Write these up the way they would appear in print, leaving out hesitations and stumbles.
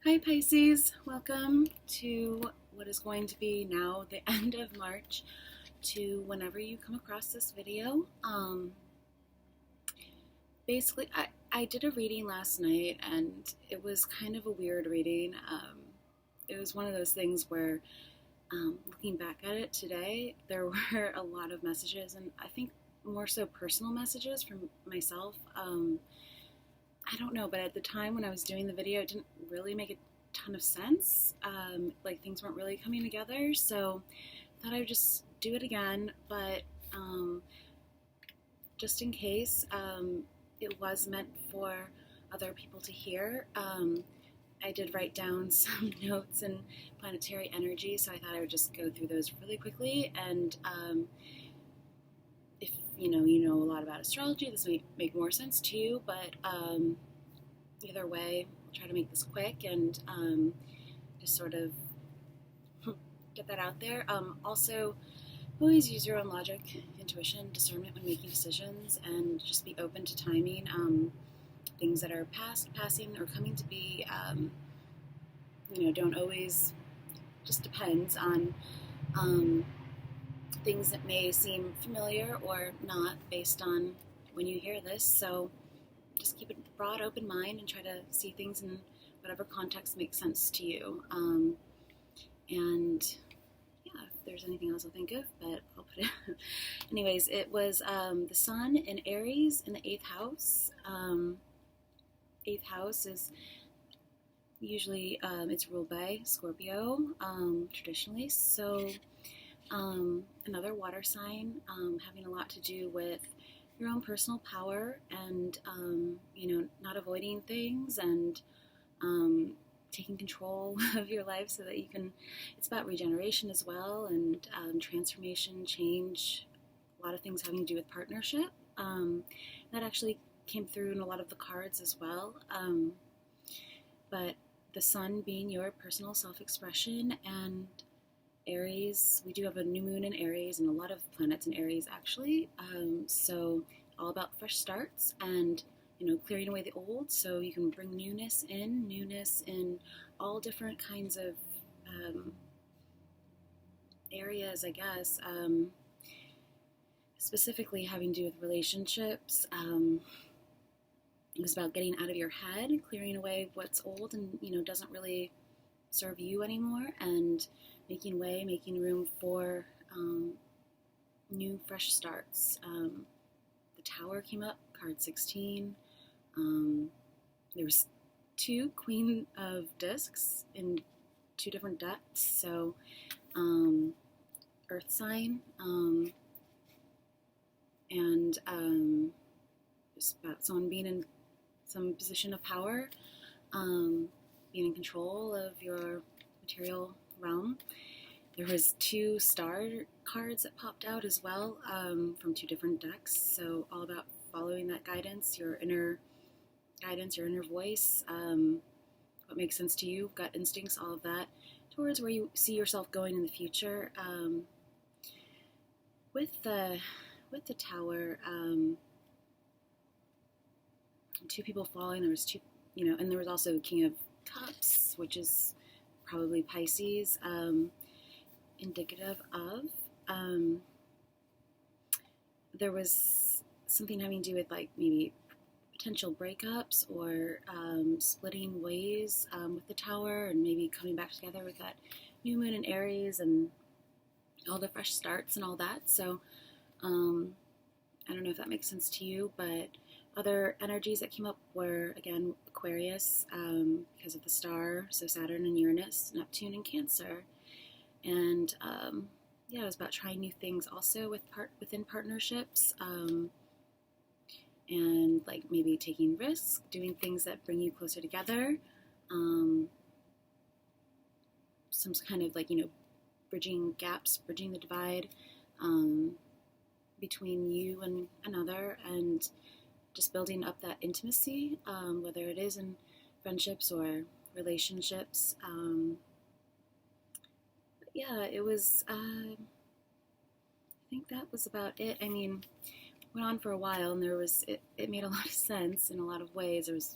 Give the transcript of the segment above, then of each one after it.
Hi Pisces, welcome to what is going to be now the end of March to whenever you come across this video. Basically, I did a reading last night and it was kind of a weird reading. It was one of those things where looking back at it today, there were a lot of messages, and I think more so personal messages from myself. I don't know, but at the time when I was doing the video, it didn't really make a ton of sense. Like things weren't really coming together, so I thought I would just do it again. But just in case it was meant for other people to hear, I did write down some notes and planetary energy, so I thought I would just go through those really quickly. And if you know a lot about astrology, this may make more sense to you, but either way, I'll try to make this quick and just sort of get that out there. Also, always use your own logic, intuition, discernment when making decisions, and just be open to timing. Things that are past, passing, or coming to be, don't always, just depends on things that may seem familiar or not based on when you hear this. So just keep a broad, open mind and try to see things in whatever context makes sense to you. And yeah, if there's anything else I'll think of, but I'll put it. Anyways, it was the Sun in Aries in the 8th house. 8th house is usually it's ruled by Scorpio traditionally. So another water sign, having a lot to do with your own personal power and not avoiding things and taking control of your life so that you can. It's about regeneration as well, and transformation, change, a lot of things having to do with partnership. That actually came through in a lot of the cards as well. But the Sun being your personal self-expression, and Aries, we do have a new moon in Aries and a lot of planets in Aries actually. So all about fresh starts and clearing away the old, so you can bring newness in all different kinds of areas, I guess. Specifically having to do with relationships. It was about getting out of your head, clearing away what's old and doesn't really serve you anymore, and making room for new, fresh starts. The Tower came up, card 16. There was 2 Queen of Discs in 2 different decks, so Earth sign, and just about someone being in some position of power, being in control of your material realm. There was 2 star cards that popped out as well, from 2 different decks, so all about following that guidance, your inner voice, what makes sense to you, gut instincts, all of that, towards where you see yourself going in the future. With the Tower, 2 people falling. There was 2, and there was also King of Cups, which is probably Pisces, indicative of. There was something having to do with like maybe potential breakups or splitting ways with the Tower, and maybe coming back together with that new moon in Aries and all the fresh starts and all that. So I don't know if that makes sense to you, but other energies that came up were, again, Aquarius, because of the star, so Saturn and Uranus, Neptune and Cancer. And it was about trying new things also within partnerships, and like maybe taking risks, doing things that bring you closer together, some kind of like, bridging gaps, bridging the divide between you and another, and just building up that intimacy, whether it is in friendships or relationships. It was, I think that was about it. I mean, went on for a while, and it made a lot of sense in a lot of ways. There was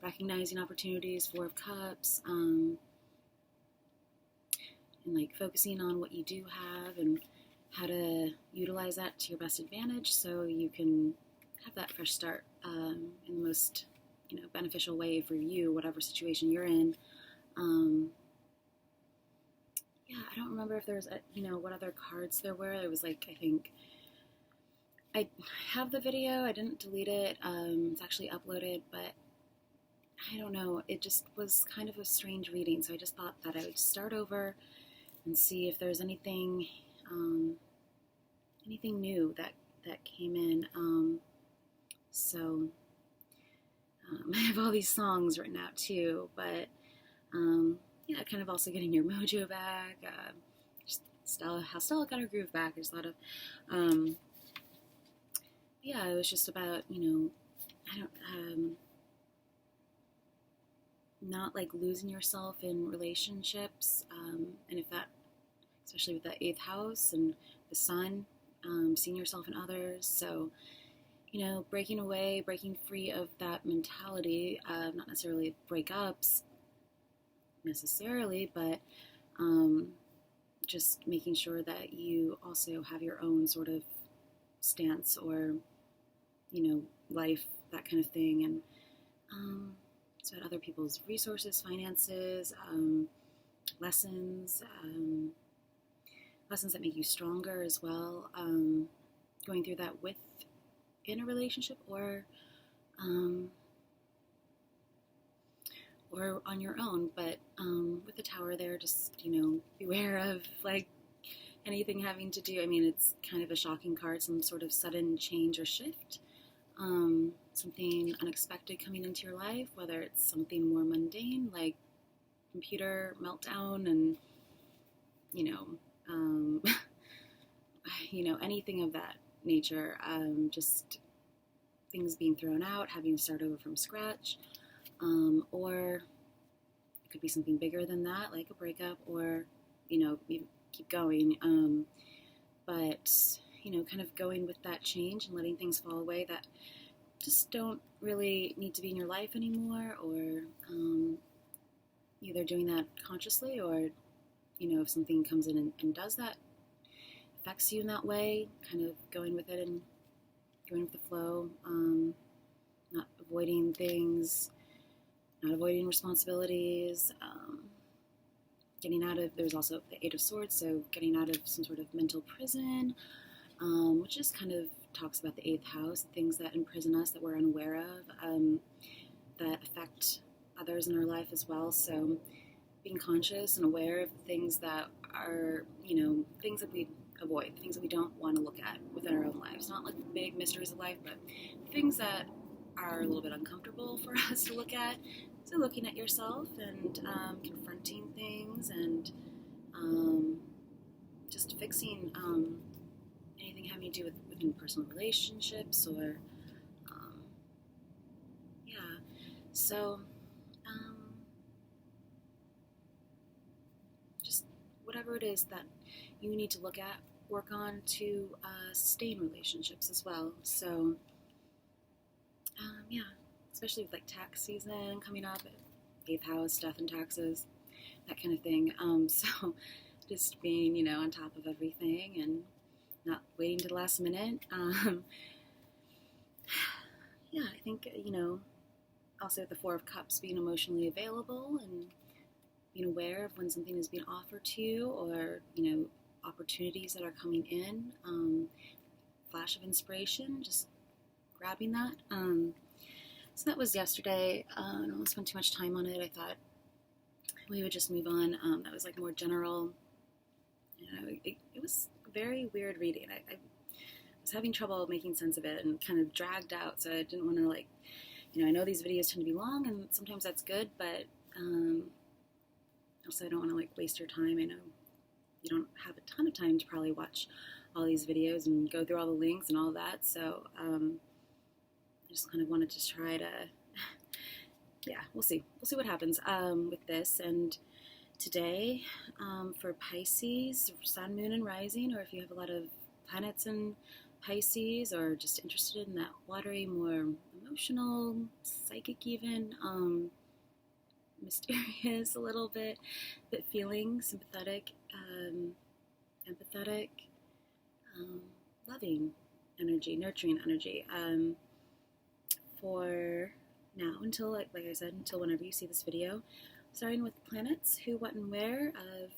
recognizing opportunities, Four of Cups, and like focusing on what you do have and how to utilize that to your best advantage so you can have that fresh start in the most, beneficial way for you, whatever situation you're in. I don't remember if there was, what other cards there were. There was like, I think, I have the video, I didn't delete it, it's actually uploaded, but I don't know, it just was kind of a strange reading, so I just thought that I would start over and see if there's anything new that came in. I have all these songs written out too, but kind of also getting your mojo back, Stella got her groove back. There's a lot of, it was just about, not like losing yourself in relationships, and if that, especially with the 8th house and the sun, seeing yourself in others, so, breaking free of that mentality, not necessarily breakups necessarily, but just making sure that you also have your own sort of stance or, life, that kind of thing, and so other people's resources, finances, lessons that make you stronger as well, going through that within a relationship or on your own, but with the Tower there, just, beware of, like, anything having to do, it's kind of a shocking card, some sort of sudden change or shift, something unexpected coming into your life, whether it's something more mundane, like computer meltdown and, anything of that nature, just things being thrown out, having to start over from scratch, or it could be something bigger than that, like a breakup, or, you keep going, but, kind of going with that change and letting things fall away that just don't really need to be in your life anymore, or either doing that consciously, or, if something comes in and does that, affects you in that way, kind of going with it and going with the flow, not avoiding things, not avoiding responsibilities, getting out of, there's also the 8 of Swords, so getting out of some sort of mental prison, which just kind of talks about the 8th house, things that imprison us that we're unaware of, that affect others in our life as well, so being conscious and aware of things that are, things that we avoid, things that we don't want to look at within our own lives, not like the big mysteries of life, but things that are a little bit uncomfortable for us to look at. So looking at yourself and confronting things and just fixing anything having to do within personal relationships or so just whatever it is that you need to look at, work on to sustain relationships as well. So especially with like tax season coming up, 8th house, death and taxes, that kind of thing. So just being, on top of everything and not waiting to the last minute. I think, also the 4 of Cups, being emotionally available and being aware of when something is being offered to you, or, opportunities that are coming in, flash of inspiration, just grabbing that. So that was yesterday. I don't want to spend too much time on it. I thought we would just move on. That was like more general. It was a very weird reading. I was having trouble making sense of it and kind of dragged out, so I didn't want to I know these videos tend to be long and sometimes that's good, but also I don't want to waste your time. I know you don't have a ton of time to probably watch all these videos and go through all the links and all that, so I just kind of wanted to try to, we'll see what happens with this. And today, for Pisces, Sun, Moon, and Rising, or if you have a lot of planets in Pisces, or just interested in that watery, more emotional, psychic even, mysterious a little bit, but feeling, sympathetic, empathetic, loving energy, nurturing energy. For now, until, like I said, until whenever you see this video, starting with planets, who, what, and where, of,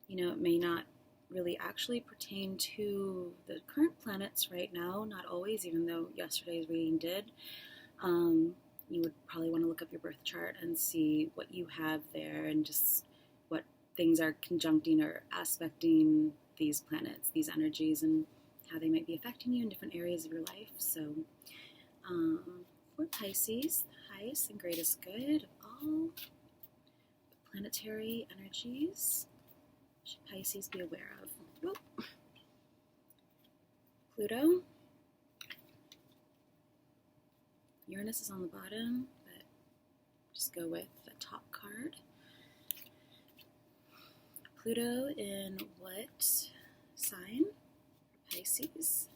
it may not really actually pertain to the current planets right now, not always, even though yesterday's reading did. You would probably want to look up your birth chart and see what you have there and just what things are conjuncting or aspecting these planets, these energies, and how they might be affecting you in different areas of your life. So, for Pisces, the highest and greatest good of all planetary energies should Pisces be aware of? Whoop. Pluto. Uranus is on the bottom, but just go with the top card. Pluto in what sign? Pisces.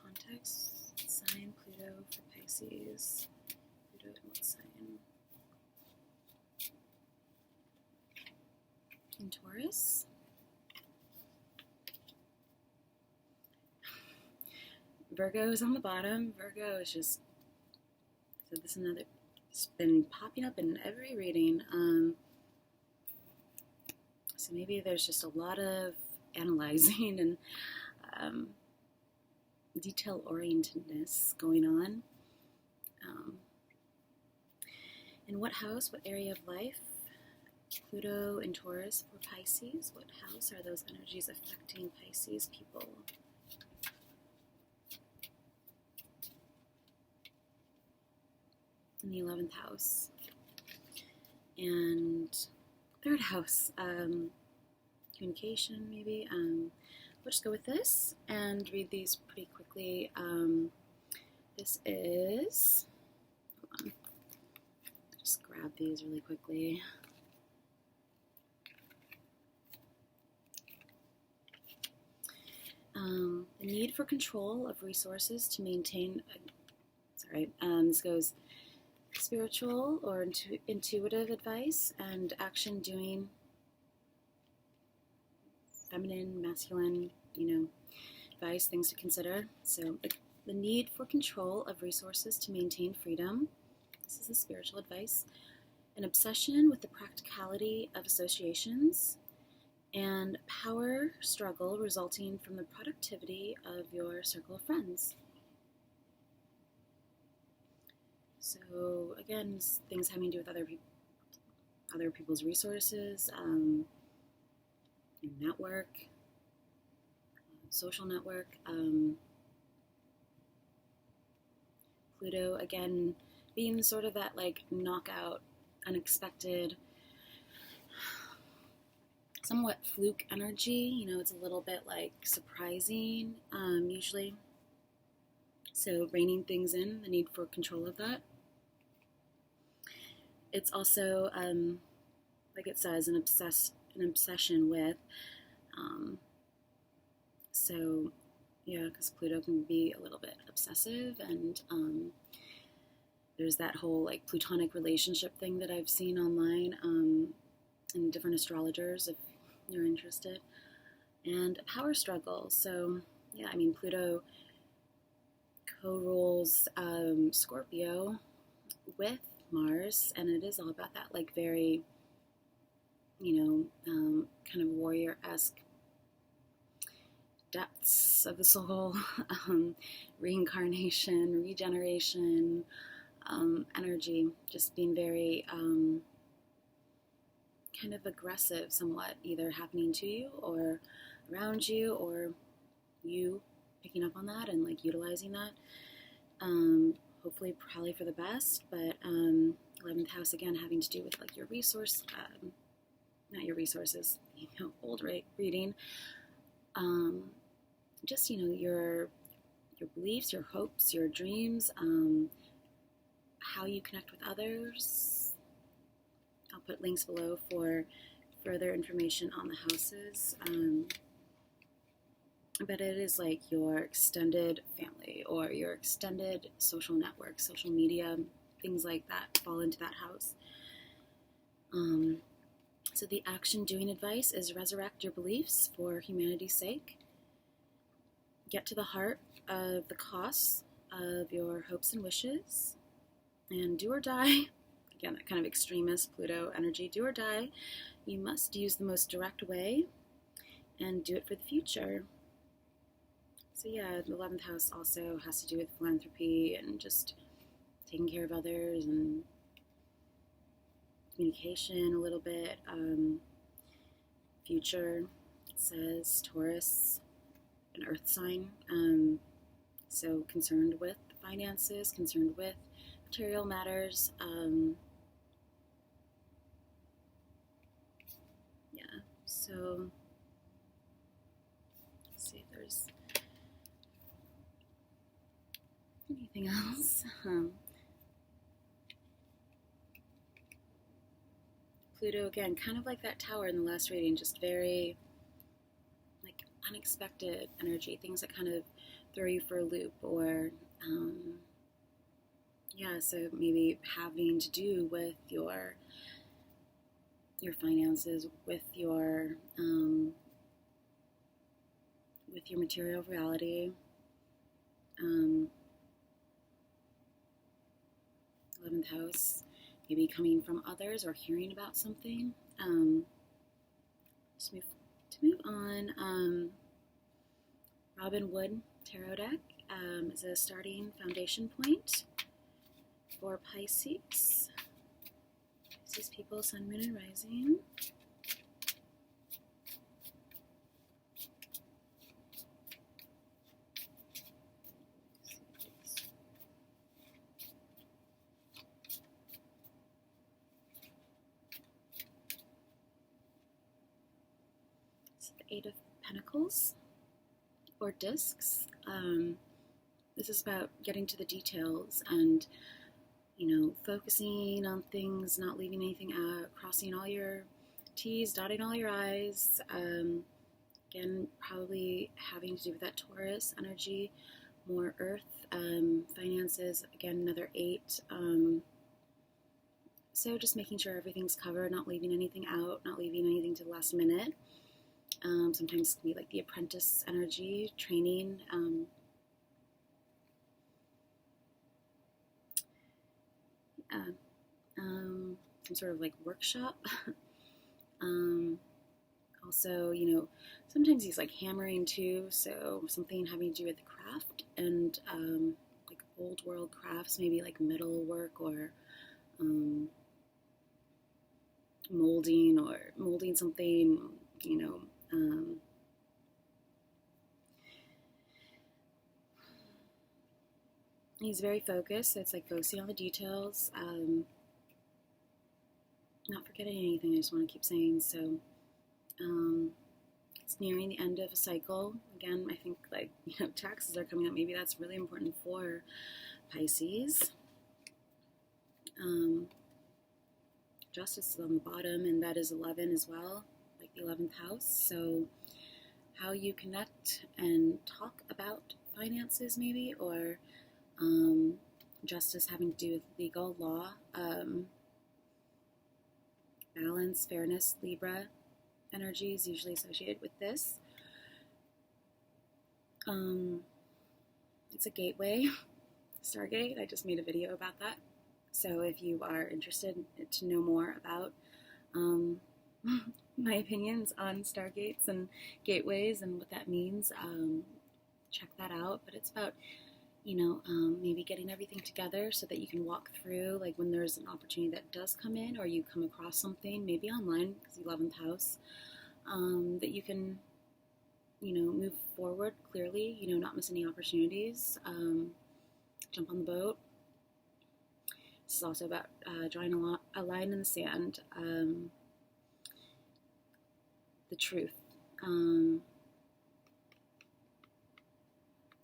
Context, sign Pluto for Pisces. Pluto in what sign? In Taurus. Virgo is on the bottom. Virgo is just, so this is another, it's been popping up in every reading. So maybe there's just a lot of analyzing and detail-orientedness going on. In what house, what area of life? Pluto and Taurus for Pisces. What house are those energies affecting Pisces people? In the 11th house. And 3rd house, communication maybe. We'll just go with this and read these pretty quickly. This is, hold on, just grab these really quickly. The need for control of resources to maintain, this goes spiritual or intuitive advice and action doing, feminine, masculine, advice, things to consider. So the need for control of resources to maintain freedom. This is the spiritual advice. An obsession with the practicality of associations and power struggle resulting from the productivity of your circle of friends. So again, things having to do with other people's resources, your network, social network. Pluto, again, being sort of that like knockout, unexpected, somewhat fluke energy. It's a little bit like surprising, usually. So reining things in, the need for control of that. It's also, like it says, an obsession with. So, yeah, because Pluto can be a little bit obsessive, and there's that whole like Plutonic relationship thing that I've seen online, and different astrologers, if you're interested, and a power struggle. So, yeah, Pluto co-rules Scorpio with Mars, and it is all about that like very, kind of warrior-esque depths of the soul, reincarnation, regeneration, energy, just being very kind of aggressive somewhat, either happening to you or around you, or you picking up on that and like utilizing that. Hopefully probably for the best, but 11th house again having to do with like your resource, not your resources, old reading, just your beliefs, your hopes, your dreams, how you connect with others, how I'll put links below for further information on the houses. But it is like your extended family or your extended social network, social media, things like that fall into that house. So the action doing advice is resurrect your beliefs for humanity's sake. Get to the heart of the costs of your hopes and wishes. And do or die. Again, that kind of extremist Pluto energy. Do or die. You must use the most direct way and do it for the future. So yeah, the 11th house also has to do with philanthropy and just taking care of others and communication a little bit. Future, it says Taurus, an earth sign. So concerned with finances, concerned with material matters. Yeah, so let's see if there's anything else. Pluto, again, kind of like that tower in the last reading, just very like unexpected energy, things that kind of throw you for a loop, or yeah, so maybe having to do with your finances, with your material reality. 11th house, maybe coming from others or hearing about something. Just move on. Robin Wood Tarot deck is a starting foundation point for Pisces. Pisces people, Sun, Moon, and Rising. Eight of Pentacles, or discs. This is about getting to the details and, focusing on things, not leaving anything out, crossing all your T's, dotting all your I's. Again, probably having to do with that Taurus energy, more earth, finances, again, another 8. So just making sure everything's covered, not leaving anything out, not leaving anything to the last minute. Sometimes it can be like the apprentice energy, training. Some sort of like workshop. Also, sometimes he's like hammering too, so something having to do with the craft and like old world crafts, maybe like metal work or molding something, he's very focused, so it's like focusing on the details, not forgetting anything, I just want to keep saying. So it's nearing the end of a cycle. Again, I think like, taxes are coming up. Maybe that's really important for Pisces. Justice is on the bottom, and that is 11 as well, like the 11th house. So how you connect and talk about finances maybe, or justice having to do with legal law, balance, fairness, Libra energy is usually associated with this. It's a gateway, Stargate. I just made a video about that. So if you are interested to know more about my opinions on stargates and gateways and what that means, check that out. But it's about, maybe getting everything together so that you can walk through, like when there's an opportunity that does come in, or you come across something, maybe online, because the 11th house, that you can, move forward clearly, not miss any opportunities, jump on the boat. This is also about drawing a line in the sand, the truth.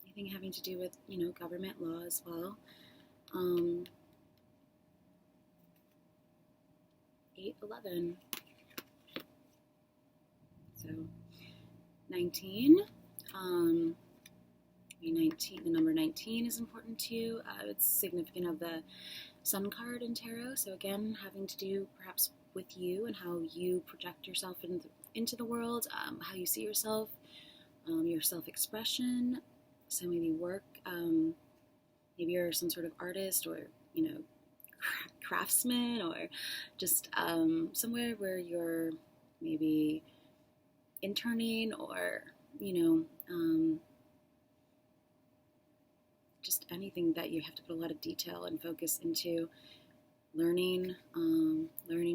Anything having to do with, government law as well. 8, 11. So 19. 19. The number 19 is important to you. It's significant of the Sun card in tarot. So again, having to do perhaps with you and how you project yourself into the world, how you see yourself, your self-expression. So maybe work. Maybe you're some sort of artist or, craftsman, or just somewhere where you're maybe interning, or, just anything that you have to put a lot of detail and focus into. Learning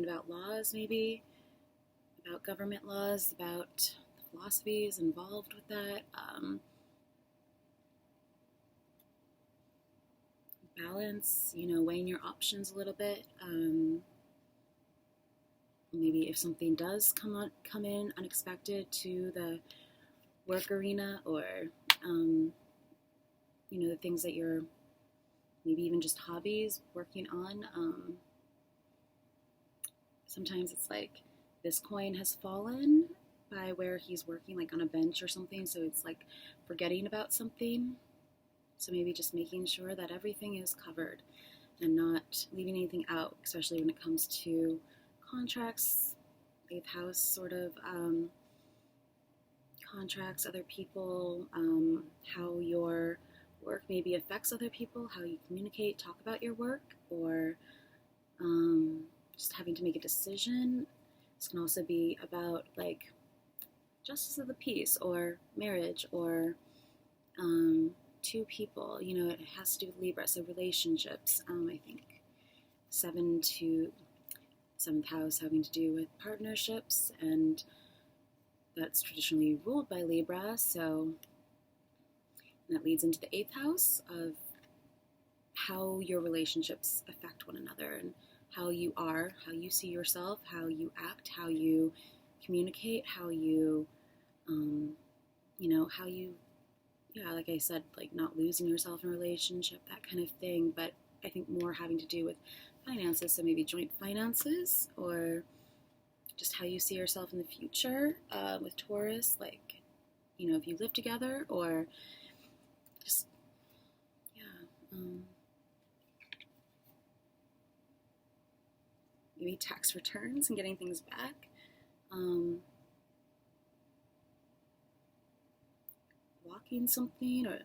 about laws, maybe, about government laws, about the philosophies involved with that. Balance, weighing your options a little bit. Maybe if something does come in unexpected to the work arena, or the things that you're maybe even just hobbies working on. Sometimes it's like this coin has fallen by where he's working, like on a bench or something, so it's like forgetting about something. So maybe just making sure that everything is covered and not leaving anything out, especially when it comes to contracts, 8th house sort of contracts, other people, how your work maybe affects other people, how you communicate, talk about your work, or just having to make a decision. This can also be about like justice of the peace, or marriage, or two people. It has to do with Libra, so relationships. I think 7th house having to do with partnerships, and that's traditionally ruled by Libra, so that leads into the 8th house of how your relationships affect one another, and how you are, how you see yourself, how you act, how you communicate, how you, how you, like I said, like not losing yourself in a relationship, that kind of thing. But I think more having to do with finances, so maybe joint finances, or just how you see yourself in the future with Taurus, like, if you live together, or just, maybe tax returns and getting things back. Walking something, or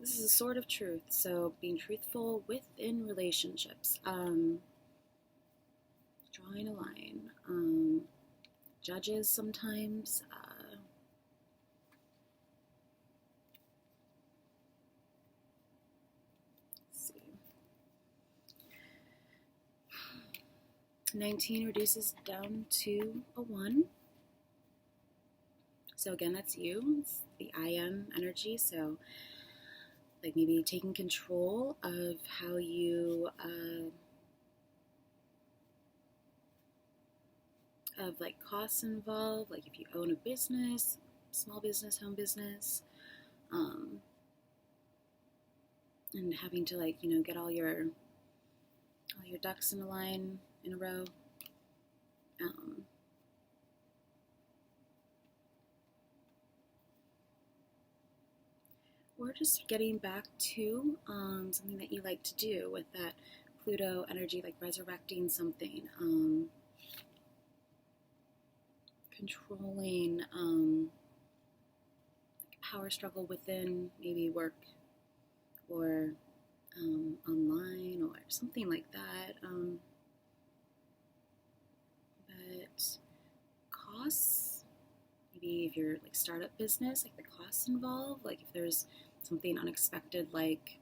this is a sword of truth, so being truthful within relationships. Drawing a line. Judges sometimes. Let's see. 19 reduces down to a 1. So again, that's you. It's the I am energy. So like maybe taking control of how you, of like costs involved, like if you own a business, small business, home business, and having to like, get all your ducks in a line, in a row. Or just getting back to something that you like to do with that Pluto energy, like resurrecting something, controlling power struggle within maybe work, or online, or something like that. But costs, maybe if you're like startup business, like the costs involved, like if there's something unexpected, like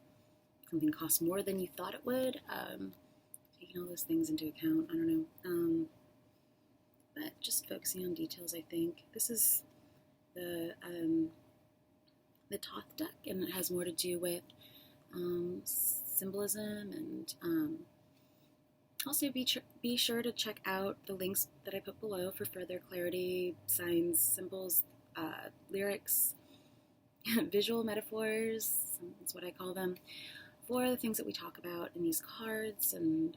something costs more than you thought it would, taking all those things into account. I don't know, but just focusing on details. I think this is the Thoth deck, and it has more to do with symbolism, and also be sure to check out the links that I put below for further clarity, signs, symbols, lyrics, visual metaphors, that's what I call them, for the things that we talk about in these cards, and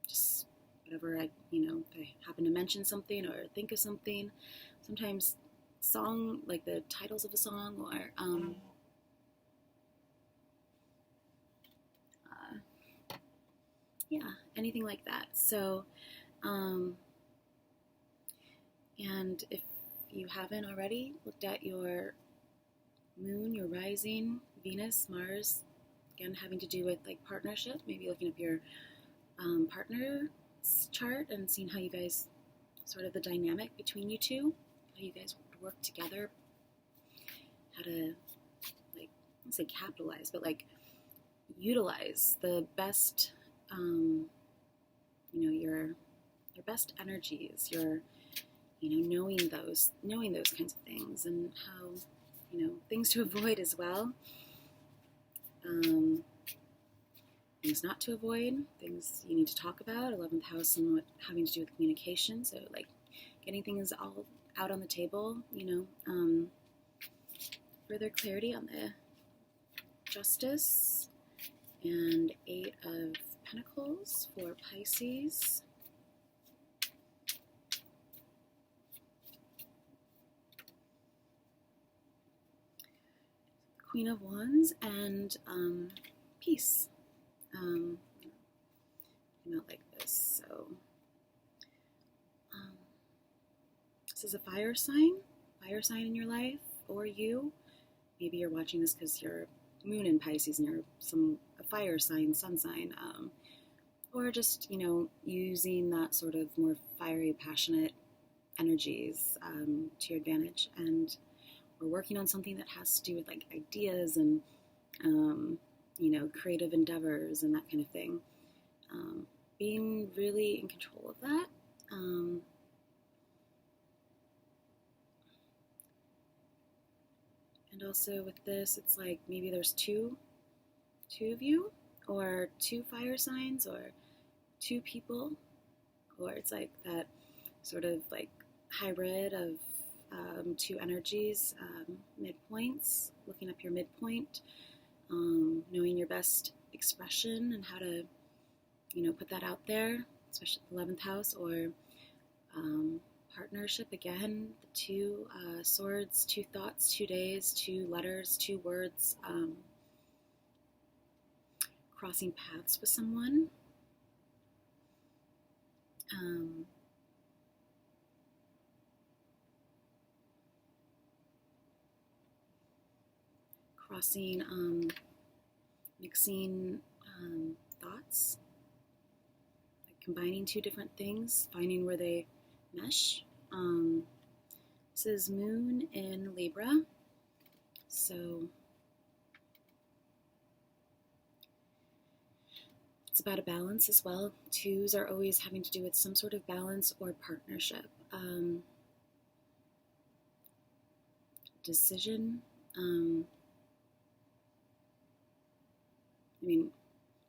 just whatever if I happen to mention something or think of something. Sometimes song, like the titles of a song, or yeah, anything like that. So, and if you haven't already looked at your moon, your rising, Venus, Mars, again, having to do with like partnership, maybe looking up your partner's chart and seeing how you guys, sort of the dynamic between you two, how you guys would work together, how to, like, I don't say capitalize, but like utilize the best, your best energies, your, knowing those kinds of things, and how, things to avoid as well. Things not to avoid, things you need to talk about, 11th house and what having to do with communication, so like getting things all out on the table, further clarity on the Justice and 8 of Pentacles for Pisces. Queen of Wands and Peace. Came out like this. So this is a fire sign in your life, or you. Maybe you're watching this because you're moon in Pisces and you're a fire sign, sun sign, or just using that sort of more fiery, passionate energies to your advantage, and we're working on something that has to do with like ideas and creative endeavors and that kind of thing. Being really in control of that. And also with this, it's like maybe there's two of you, or 2 fire signs, or 2 people, or it's like that sort of like hybrid of 2 energies, midpoints, looking up your midpoint, knowing your best expression and how to, put that out there, especially the 11th house, or partnership, again, the 2 swords, 2 thoughts, 2 days, 2 letters, 2 words, crossing paths with someone. Mixing thoughts, like combining 2 different things, finding where they mesh. This is Moon in Libra, so it's about a balance as well. 2s are always having to do with some sort of balance or partnership. Decision.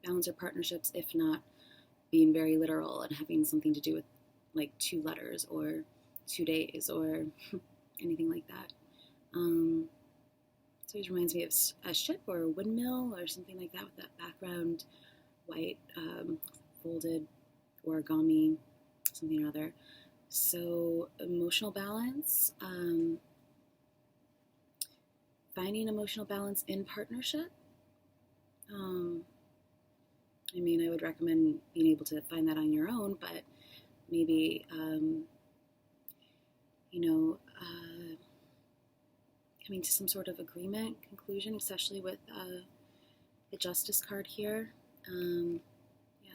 Balance or partnerships, if not being very literal and having something to do with like 2 letters or 2 days or anything like that. So it reminds me of a ship or a windmill or something like that, with that background, white, folded origami, something or other. So emotional balance, finding emotional balance in partnership. I would recommend being able to find that on your own, but maybe, coming to some sort of agreement, conclusion, especially with the Justice card here.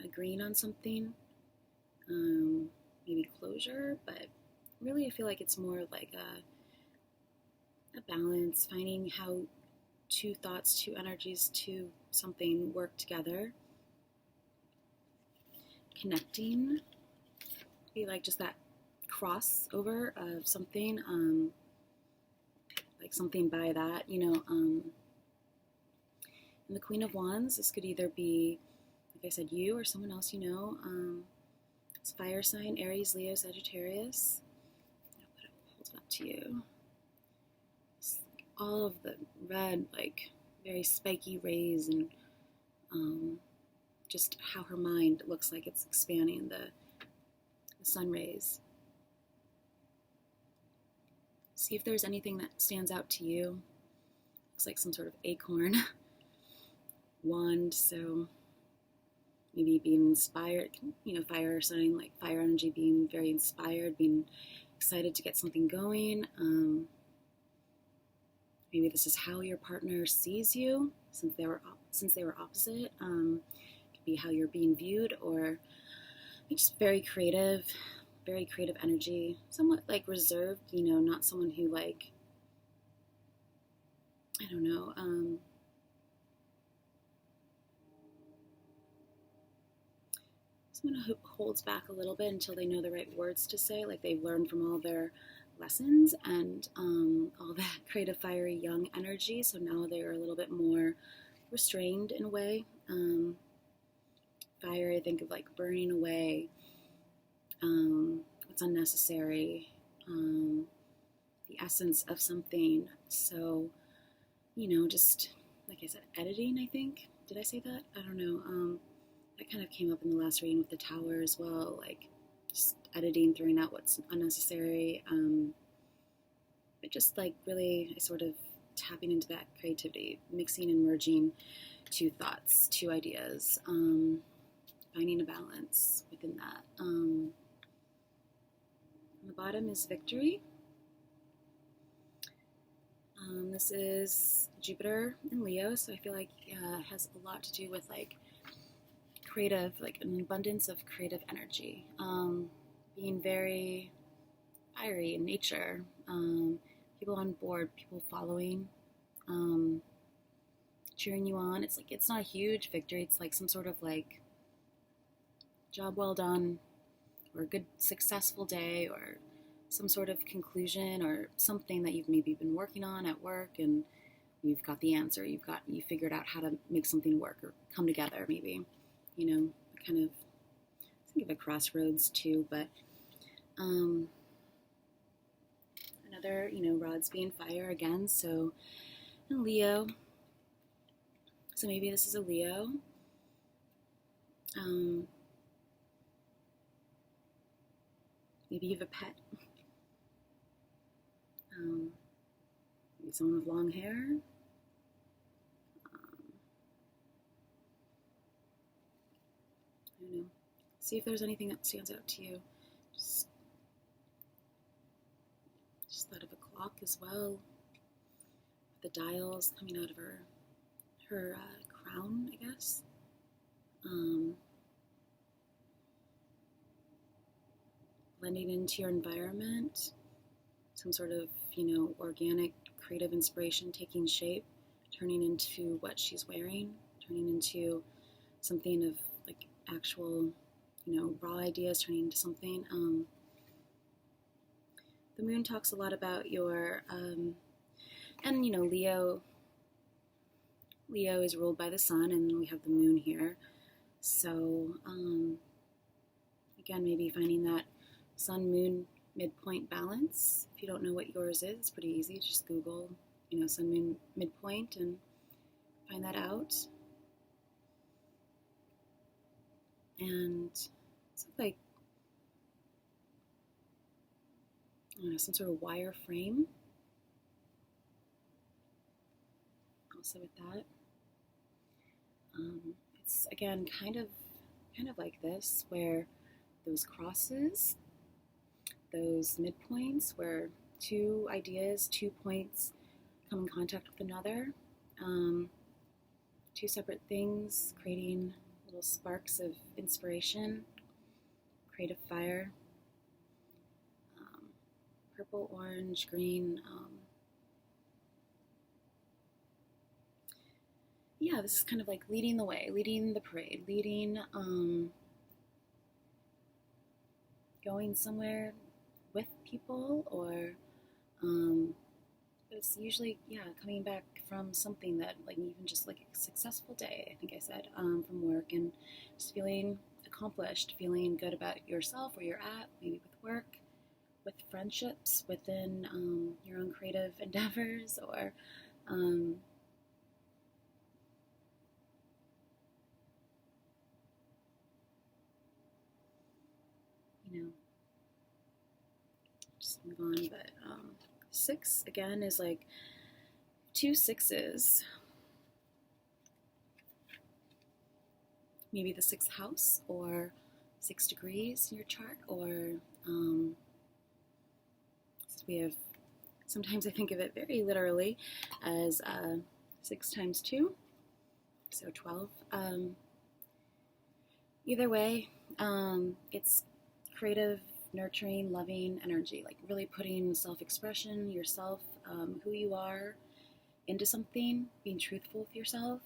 Agreeing on something, maybe closure, but really I feel like it's more like a balance, finding how 2 thoughts, 2 energies, 2 something work together. Connecting, be like just that crossover of something, like something by that, and the Queen of Wands, this could either be, like I said, you or someone else it's fire sign, Aries, Leo, Sagittarius. Hold it up to you. It's like all of the red, like very spiky rays, and just how her mind looks like it's expanding, the the sun rays. See if there's anything that stands out to you. Looks like some sort of acorn, wand, so maybe being inspired, fire sign, like fire energy, being very inspired, being excited to get something going. Maybe this is how your partner sees you, since they were opposite. Could be how you're being viewed, or just very creative energy, somewhat like reserved, not someone who like, I don't know, someone who holds back a little bit until they know the right words to say, like they've learned from all their lessons and all that creative, fiery, young energy, so now they're a little bit more restrained in a way. Fire, I think of like burning away what's unnecessary, the essence of something. So, just like I said, editing, I think. Did I say that? I don't know. That kind of came up in the last reading with the Tower as well, like just editing, throwing out what's unnecessary, but just like really sort of tapping into that creativity, mixing and merging two thoughts, two ideas, finding a balance within that. On the bottom is victory. This is Jupiter in Leo, so I feel like it has a lot to do with like creative, like an abundance of creative energy, being very fiery in nature, people on board, people following, cheering you on. It's like, it's not a huge victory, it's like some sort of like job well done, or a good successful day, or some sort of conclusion, or something that you've maybe been working on at work and you've got the answer, you figured out how to make something work or come together, maybe, kind of think of a crossroads too, but another, rods being fire again, so in Leo, so maybe this is a Leo. Maybe you have a pet. Maybe someone with long hair. I don't know. See if there's anything that stands out to you. Just thought of a clock as well. The dials coming out of her crown, I guess. Blending into your environment, some sort of, organic, creative inspiration taking shape, turning into what she's wearing, turning into something of like actual, raw ideas, turning into something. The moon talks a lot about your, and Leo is ruled by the sun, and we have the moon here. So, again, maybe finding that sun-moon midpoint balance. If you don't know what yours is, it's pretty easy. Just Google, sun-moon midpoint and find that out. And it's like, some sort of wire frame. Also with that. It's, again, kind of like this, where those crosses, those midpoints, where two ideas, 2 points come in contact with another, two separate things, creating little sparks of inspiration, creative fire, purple, orange, green. Yeah, this is kind of like leading the way, leading the parade, leading, going somewhere with people, or but it's usually, coming back from something that, like, even just like a successful day, I think I said, from work, and just feeling accomplished, feeling good about yourself, where you're at, maybe with work, with friendships, within your own creative endeavors, or just move on. But 6 again is like 2 6s. Maybe the 6th house or 6 degrees in your chart, or we have, sometimes I think of it very literally as 6 times 2, so 12. Either way, it's creative, nurturing, loving energy, like really putting self-expression, yourself, who you are, into something, being truthful with yourself,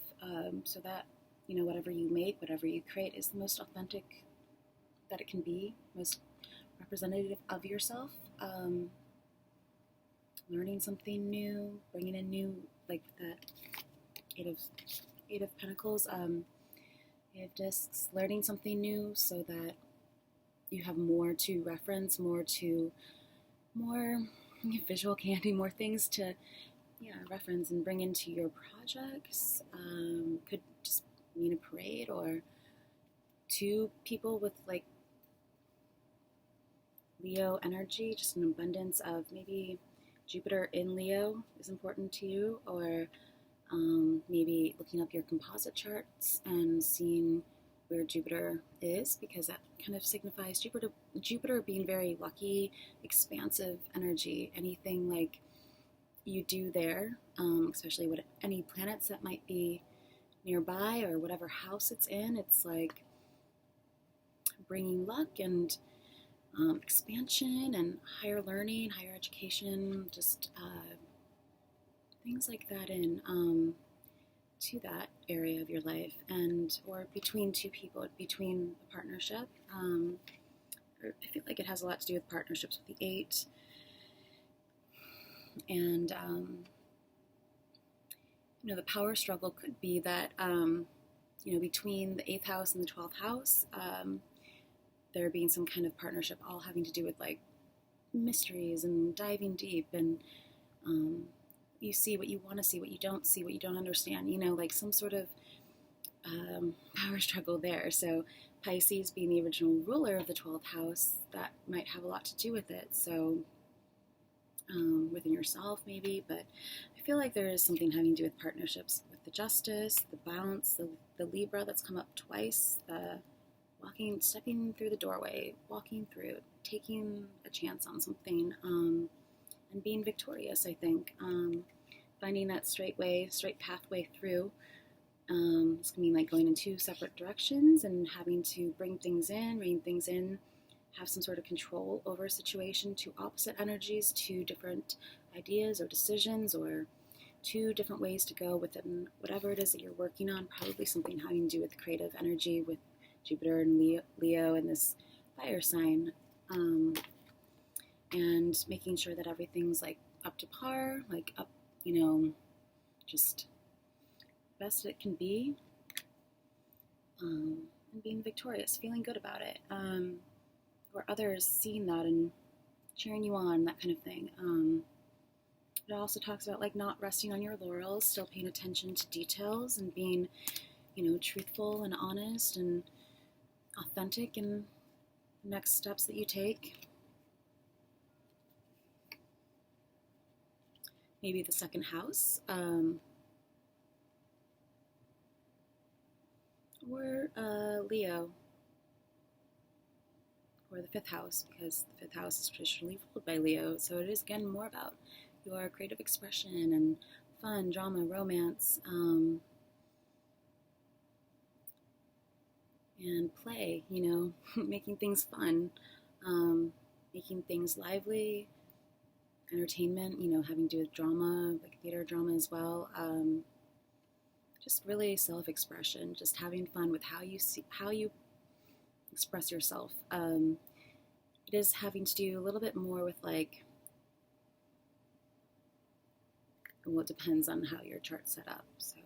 so that, you know, whatever you make, whatever you create is the most authentic that it can be, most representative of yourself. Learning something new, bringing in new, like that Eight of Pentacles, Eight of Discs, learning something new so that you have more to reference, more visual candy, more things to reference and bring into your projects. Could just mean a parade, or 2 people with like Leo energy, just an abundance of, maybe Jupiter in Leo is important to you, or maybe looking up your composite charts and seeing where Jupiter is, because that kind of signifies Jupiter being very lucky, expansive energy. Anything like you do there, especially any planets that might be nearby or whatever house it's in, it's like bringing luck and expansion and higher learning, higher education, just things like that in to that area of your life, and or between 2 people, between a partnership. I feel like it has a lot to do with partnerships with the 8, and you know, the power struggle could be that you know, between the 8th house and the 12th house, there being some kind of partnership, all having to do with like mysteries and diving deep, and you see what you want to see, what you don't see, what you don't understand, you know, like some sort of power struggle there. So Pisces being the original ruler of the 12th house, that might have a lot to do with it. So within yourself maybe, but I feel like there is something having to do with partnerships with the Justice, the Bounce, the Libra that's come up twice, the stepping through the doorway, walking through, taking a chance on something, and being victorious, I think. Finding that straight pathway through. It's going to mean like going in 2 separate directions and having to bring things in, have some sort of control over a situation, 2 opposite energies, 2 different ideas or decisions, or 2 different ways to go within whatever it is that you're working on, probably something having to do with creative energy with Jupiter and Leo and this fire sign, and making sure that everything's like up to par, like up, you know, just best it can be, and being victorious, feeling good about it, or others seeing that and cheering you on, that kind of thing. It also talks about like not resting on your laurels, still paying attention to details and being, you know, truthful and honest and authentic in the next steps that you take. Maybe the 2nd house, or Leo, or the 5th house, because the 5th house is traditionally ruled by Leo. So it is again more about your creative expression and fun, drama, romance, and play, you know, making things fun, making things lively, entertainment, you know, having to do with drama, like theater drama as well. Just really self-expression, just having fun with how you express yourself. It is having to do a little bit more with like, well, it depends on how your chart's set up, so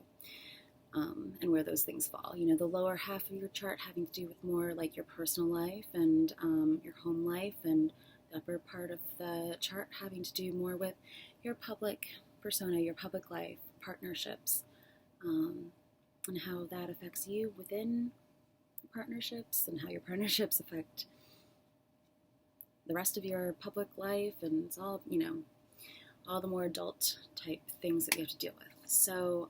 and where those things fall. You know, the lower half of your chart having to do with more like your personal life and your home life, and the upper part of the chart having to do more with your public persona, your public life, partnerships, and how that affects you within partnerships, and how your partnerships affect the rest of your public life, and it's all, you know, all the more adult type things that we have to deal with. So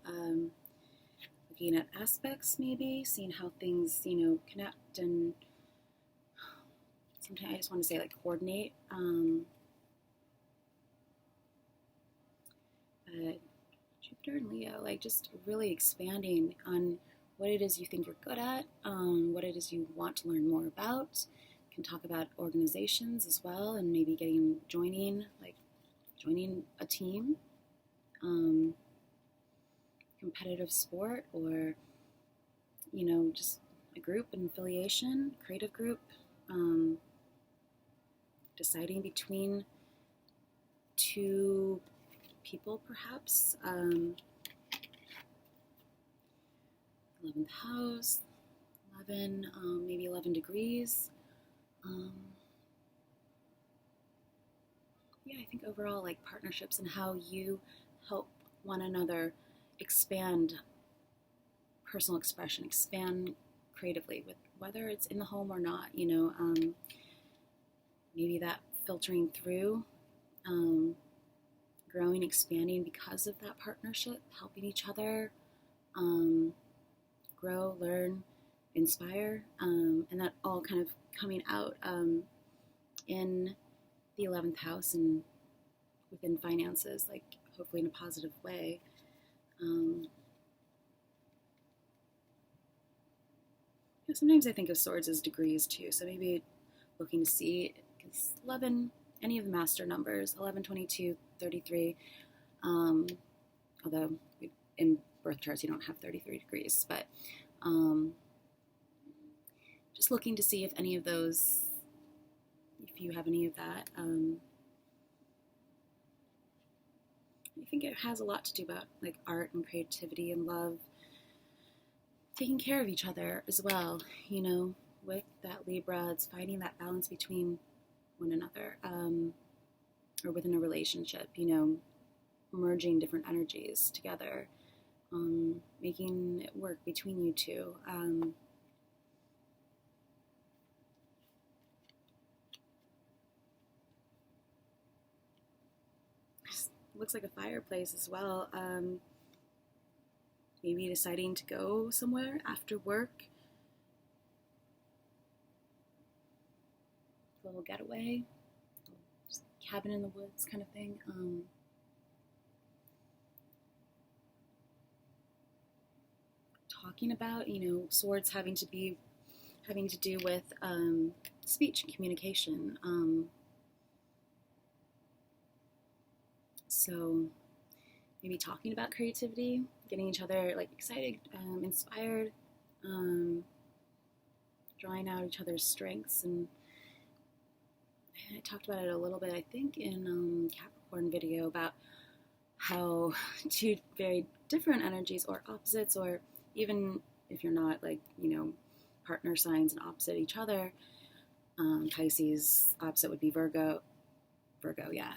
looking at aspects, maybe seeing how things, you know, connect, and sometimes I just want to say like coordinate. But Jupiter and Leo, like just really expanding on what it is you think you're good at, what it is you want to learn more about. You can talk about organizations as well, and maybe joining a team, competitive sport, or, you know, just a group, an affiliation, creative group, deciding between two people, perhaps. 11th house, 11, maybe 11 degrees. Yeah, I think overall, like partnerships and how you help one another expand personal expression, expand creatively, with whether it's in the home or not, you know, maybe that filtering through, growing, expanding because of that partnership, helping each other grow, learn, inspire, and that all kind of coming out in the 11th house and within finances, like hopefully in a positive way. Sometimes I think of swords as degrees too, so maybe looking to see, because 11, any of the master numbers, 11, 22, 33, although in birth charts you don't have 33 degrees, but just looking to see if any of those, if you have any of that. I think it has a lot to do about like art and creativity and love, taking care of each other as well, you know, with that Libra. It's finding that balance between one another, or within a relationship, you know, merging different energies together, making it work between you two. Looks like a fireplace as well. Maybe deciding to go somewhere after work, a little getaway, just cabin in the woods kind of thing. Talking about, you know, swords having to do with speech and communication. So maybe talking about creativity, getting each other like excited, inspired, drawing out each other's strengths. And I talked about it a little bit, I think, in Capricorn video, about how two very different energies or opposites, or even if you're not like, you know, partner signs and opposite each other, Pisces opposite would be Virgo, yeah.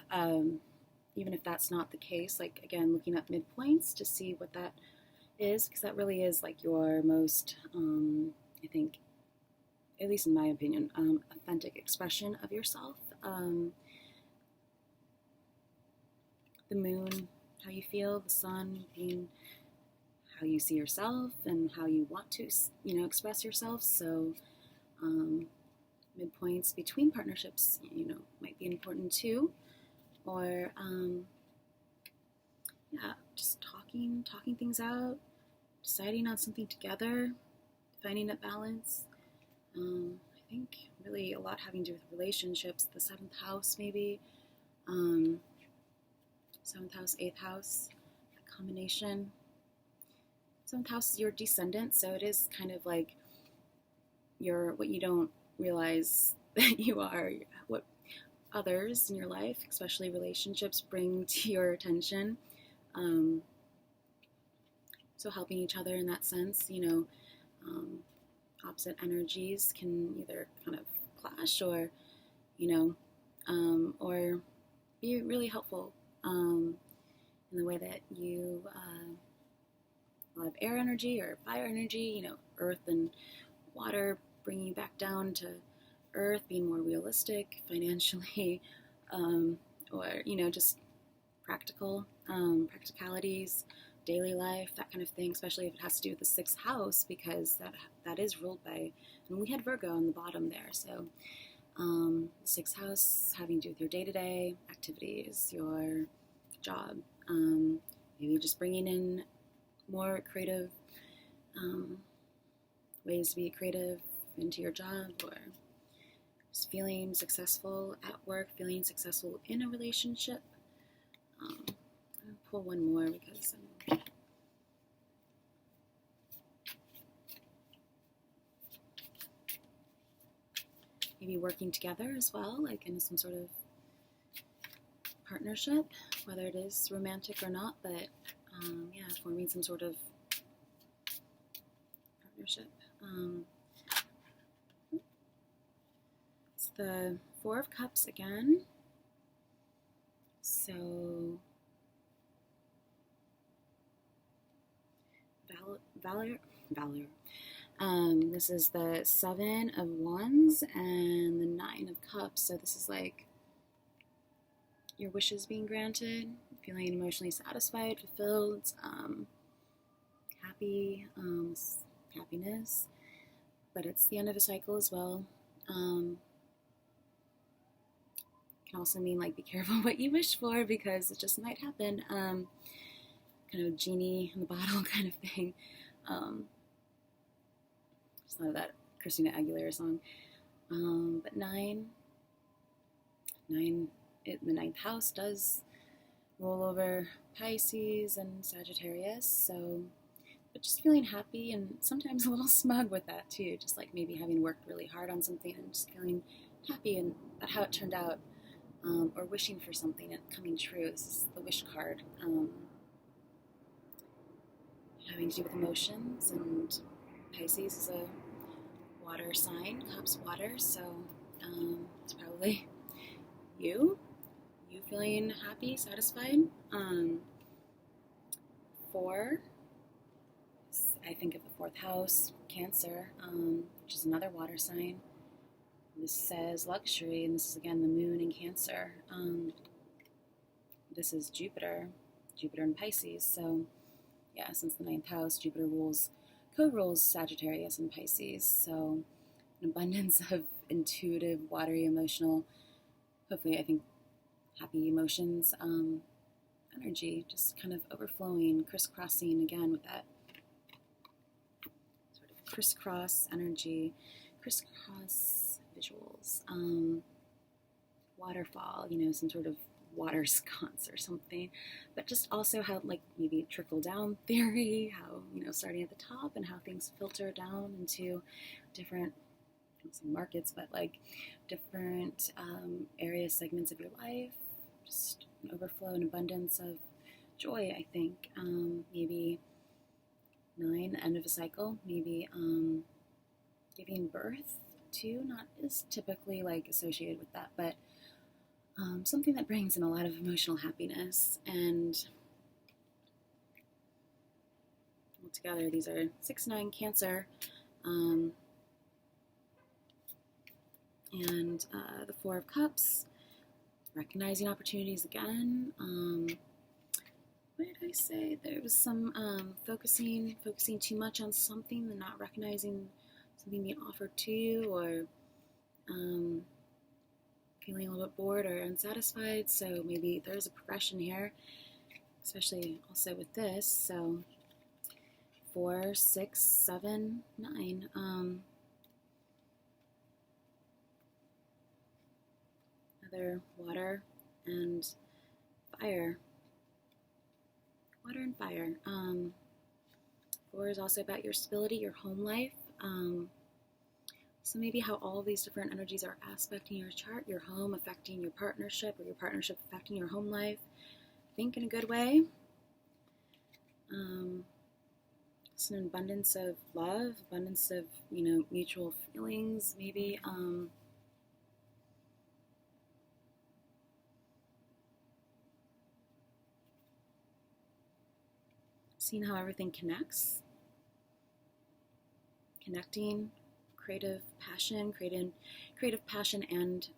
Even if that's not the case, like, again, looking at midpoints to see what that is, because that really is like your most, I think, at least in my opinion, authentic expression of yourself. The moon, how you feel, the sun being how you see yourself and how you want to, you know, express yourself. So midpoints between partnerships, you know, might be important too. Or yeah, just talking things out, deciding on something together, finding that balance. I think really a lot having to do with relationships. The 7th house, maybe. 7th house, 8th house, a combination. 7th house is your descendant, so it is kind of like what you don't realize that you are, what others in your life, especially relationships, bring to your attention. So helping each other in that sense, you know, opposite energies can either kind of clash or, you know, or be really helpful in the way that you have air energy or fire energy, you know, earth and water bringing you back down to earth, being more realistic financially, or, just practicalities, daily life, that kind of thing, especially if it has to do with the sixth house, because that is ruled by, and we had Virgo on the bottom there, so the sixth house having to do with your day-to-day activities, your job, maybe just bringing in more creative ways to be creative into your job, or just feeling successful at work, feeling successful in a relationship. I'm going to pull one more because maybe working together as well, like in some sort of partnership, whether it is romantic or not, but forming some sort of partnership. It's the Four of Cups again. So valor. This is the Seven of Wands and the Nine of Cups. So this is like your wishes being granted, feeling emotionally satisfied, fulfilled, happiness. But it's the end of a cycle as well. Can also mean like be careful what you wish for, because it just might happen. Kind of genie in the bottle kind of thing. Just thought of that Christina Aguilera song. But the ninth house does roll over Pisces and Sagittarius, so, but just feeling happy and sometimes a little smug with that too, just like maybe having worked really hard on something and just feeling happy and at how it turned out, or wishing for something and coming true. This is the wish card, having to do with emotions, and Pisces is a water sign, cups water, so it's probably you feeling happy, satisfied. 4, I think of the fourth house, Cancer, which is another water sign. This says luxury, and this is again the moon in Cancer. This is Jupiter in Pisces, so yeah, since the ninth house, Jupiter co-rules Sagittarius and Pisces, so an abundance of intuitive, watery, emotional, hopefully I think happy emotions, energy, just kind of overflowing, crisscrossing again with that sort of crisscross energy, crisscross visuals, waterfall, some sort of water sconce or something, but just also how like maybe trickle down theory, how starting at the top and how things filter down into different markets, but like different areas, segments of your life, just an overflow and abundance of joy, I think. Maybe 9, end of a cycle, maybe giving birth to, not is typically like associated with that, but something that brings in a lot of emotional happiness. And altogether, these are 6, 9, Cancer, and the Four of Cups, recognizing opportunities again. What did I say? There was some focusing too much on something and not recognizing something being offered to you, or feeling a little bit bored or unsatisfied. So maybe there's a progression here, especially also with this. So 4, 6, 7, 9. Another water and fire. Water and fire. 4 is also about your stability, your home life. So maybe how all of these different energies are aspecting your chart, your home affecting your partnership, or your partnership affecting your home life. Think in a good way. It's an abundance of love, abundance of, mutual feelings, maybe. Seeing how everything connects. Connecting, creative passion, creative passion and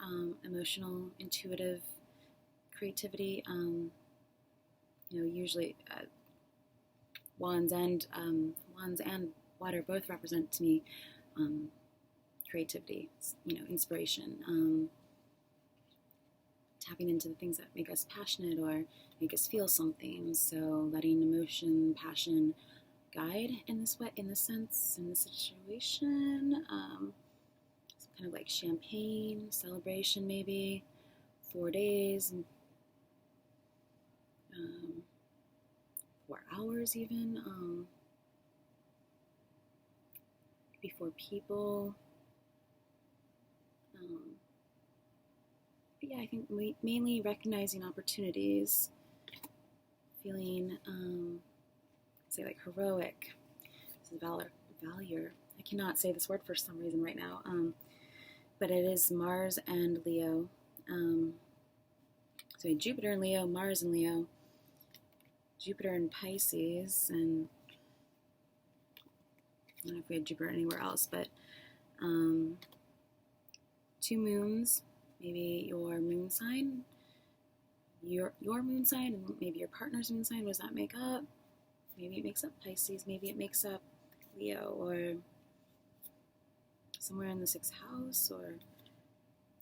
emotional, intuitive creativity. Usually wands and water both represent to me creativity, inspiration, tapping into the things that make us passionate or make us feel something. So letting emotion, passion guide in this sense, in this situation. Some kind of like champagne celebration, maybe 4 days, 4 hours even, before people. But yeah, I think mainly recognizing opportunities, feeling, say like heroic, this is valor. I cannot say this word for some reason right now, but it is Mars and Leo. So Jupiter in Leo, Mars in Leo, Jupiter in Pisces, and I don't know if we had Jupiter anywhere else, but 2 moons, maybe your moon sign, your moon sign, and maybe your partner's moon sign. What does that make up? Maybe it makes up Pisces, maybe it makes up Leo, or somewhere in the 6th house or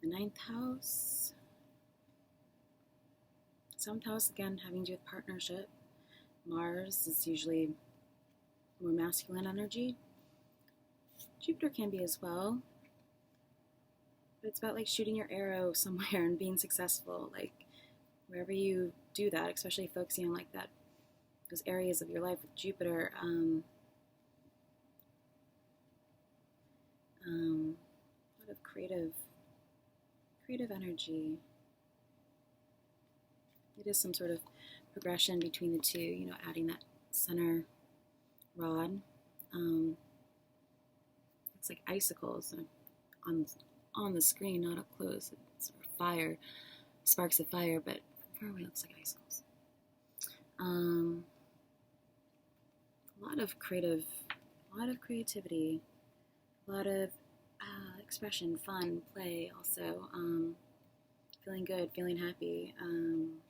the 9th house. 7th house, again, having to do with partnership. Mars is usually more masculine energy. Jupiter can be as well. But it's about like shooting your arrow somewhere and being successful. Like wherever you do that, especially focusing on like that, those areas of your life with Jupiter. A lot of creative energy. It is some sort of progression between the two, adding that center rod. It's like icicles on the screen, not up close. It's sort of fire, sparks of fire, but far away it looks like icicles. A lot of creativity, a lot of expression, fun, play, also feeling good, feeling happy. And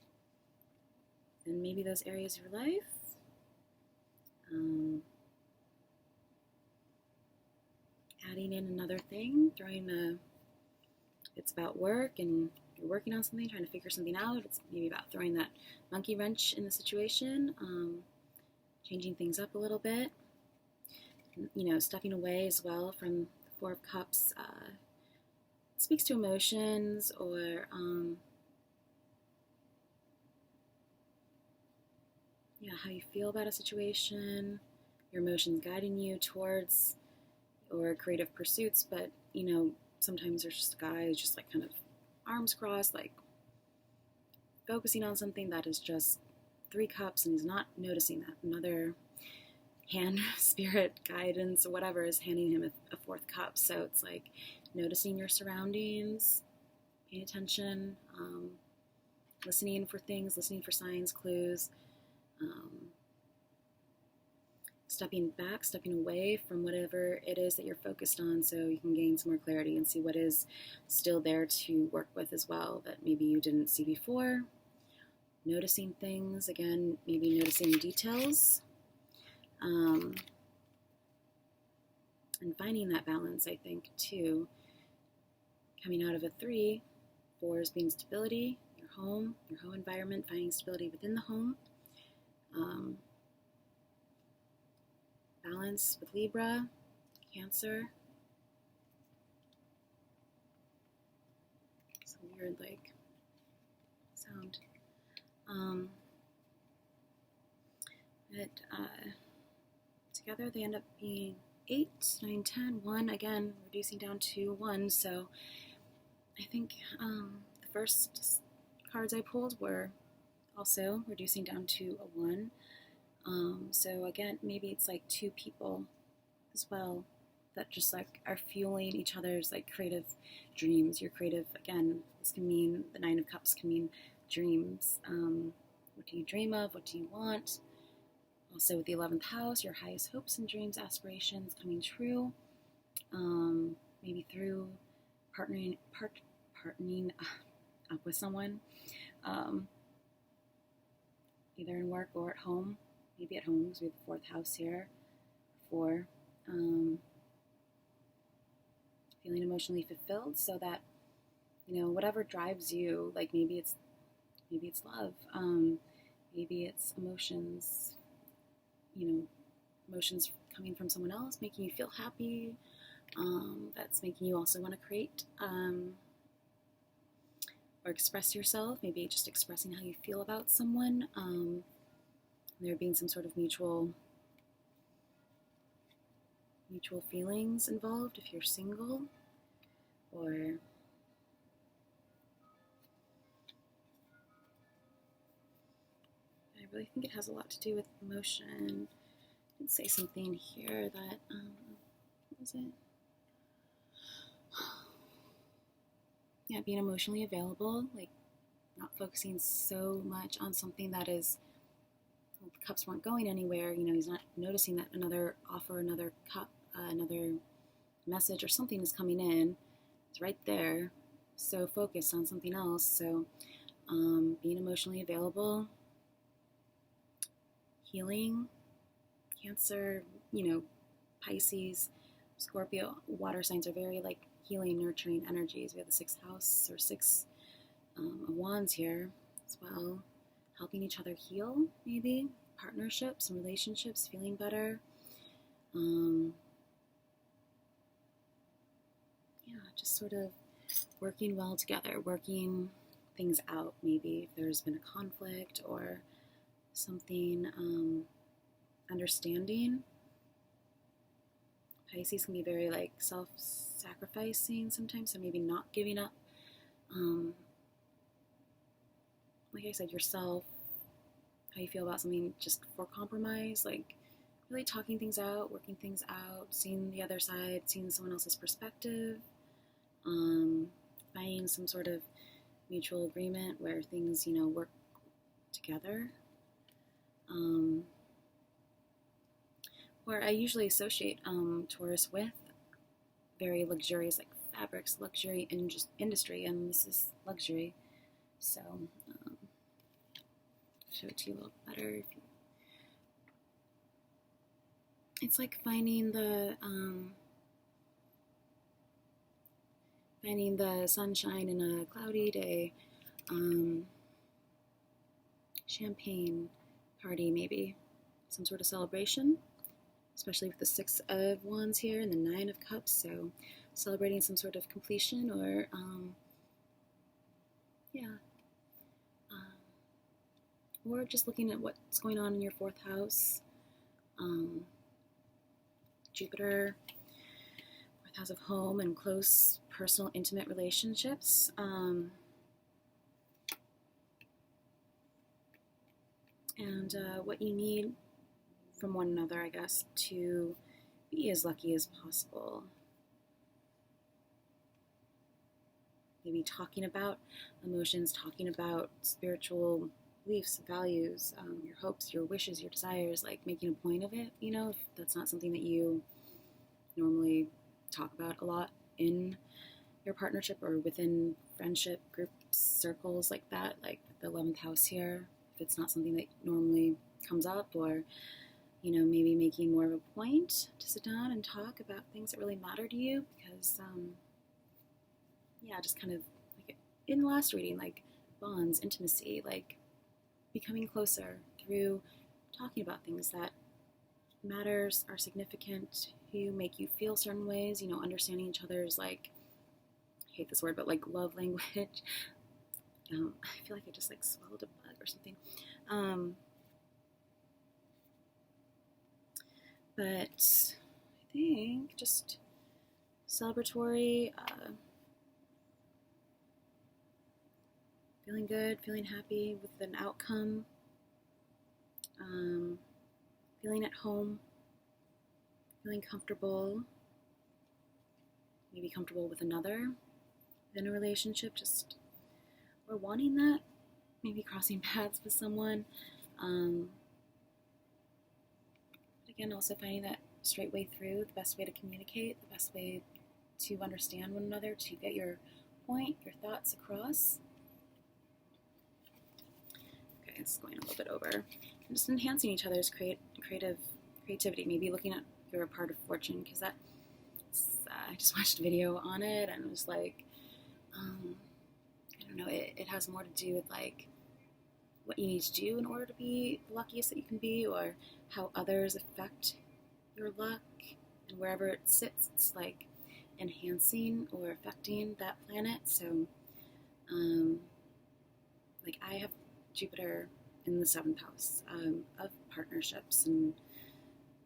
maybe those areas of your life. Adding in another thing, it's about work and you're working on something, trying to figure something out. It's maybe about throwing that monkey wrench in the situation, changing things up a little bit. Stepping away as well from the 4 of Cups. Speaks to emotions or how you feel about a situation, your emotions guiding you towards your creative pursuits, but sometimes there's just a guy who's just like kind of arms crossed, like focusing on something that is just 3 cups and he's not noticing that another hand, spirit, guidance, or whatever is handing him a 4th cup. So it's like noticing your surroundings, paying attention, listening for things, listening for signs, clues, stepping back, stepping away from whatever it is that you're focused on so you can gain some more clarity and see what is still there to work with as well that maybe you didn't see before. Noticing things, again, maybe noticing details, and finding that balance, I think, too. Coming out of a 3, 4 is being stability, your home environment, finding stability within the home. Balance with Libra, Cancer. Some weird, like, sound. Together they end up being 8, 9, 10, 1, again, reducing down to 1. So I think the first cards I pulled were also reducing down to a 1. So again, maybe it's like 2 people as well that just like are fueling each other's like creative dreams. Your creative, again, this can mean, the 9 of Cups can mean dreams. What do you dream of? What do you want? Also with the 11th house, your highest hopes and dreams, aspirations coming true. maybe through partnering up with someone, either in work or at home. Maybe at home, because we have the fourth house here. Four. Feeling emotionally fulfilled, so that, you know, whatever drives you, like maybe it's love, maybe it's emotions, you know, emotions coming from someone else, making you feel happy, that's making you also want to create, or express yourself, maybe just expressing how you feel about someone, there being some sort of mutual feelings involved if you're single, or I really think it has a lot to do with emotion. I did say something here that, what was it? Yeah, being emotionally available, like not focusing so much on something that is, well, the cups weren't going anywhere, you know, he's not noticing that another offer, another cup, another message or something is coming in. It's right there. So focused on something else. So being emotionally available, healing, Cancer, you know, Pisces, Scorpio, water signs are very like healing, nurturing energies. We have the sixth house or six of wands here as well, helping each other heal, maybe partnerships and relationships, feeling better. Yeah, just sort of working well together, working things out. Maybe if there's been a conflict or something, understanding. Pisces can be very like self-sacrificing sometimes, so maybe not giving up, like I said, yourself, how you feel about something just for compromise, like really talking things out, working things out, seeing the other side, seeing someone else's perspective, finding some sort of mutual agreement where things, you know, work together. Or I usually associate Taurus with very luxurious, like fabrics, luxury industry, and this is luxury. So, show it to you a little better. If you... It's like finding the sunshine in a cloudy day. Champagne party, maybe some sort of celebration, especially with the Six of Wands here and the Nine of Cups. So, celebrating some sort of completion, or or just looking at what's going on in your fourth house. Jupiter, fourth house of home and close, personal, intimate relationships. And what you need from one another, I guess, to be as lucky as possible. Maybe talking about emotions, talking about spiritual beliefs, values, your hopes, your wishes, your desires, like making a point of it, you know, if that's not something that you normally talk about a lot in your partnership or within friendship groups, circles like that, like the 11th house here, if it's not something that normally comes up, or, you know, maybe making more of a point to sit down and talk about things that really matter to you, because, just kind of like in the last reading, like bonds, intimacy, like becoming closer through talking about things that matters, are significant, who make you feel certain ways, you know, understanding each other's, like, I hate this word, but like love language. I feel like I just like swallowed a bug or something. But I think just celebratory, feeling good, feeling happy with an outcome, feeling at home, feeling comfortable, maybe comfortable with another within a relationship, just, or wanting that, maybe crossing paths with someone. But again, also finding that straight way through, the best way to communicate, the best way to understand one another, to get your point, your thoughts across. Okay, it's going a little bit over. And just enhancing each other's creativity, maybe looking at your part of fortune, because that, I just watched a video on it, and it was like, I don't know, it has more to do with like what you need to do in order to be the luckiest that you can be, or how others affect your luck, and wherever it sits, it's like enhancing or affecting that planet. So, like I have Jupiter in the 7th house of partnerships and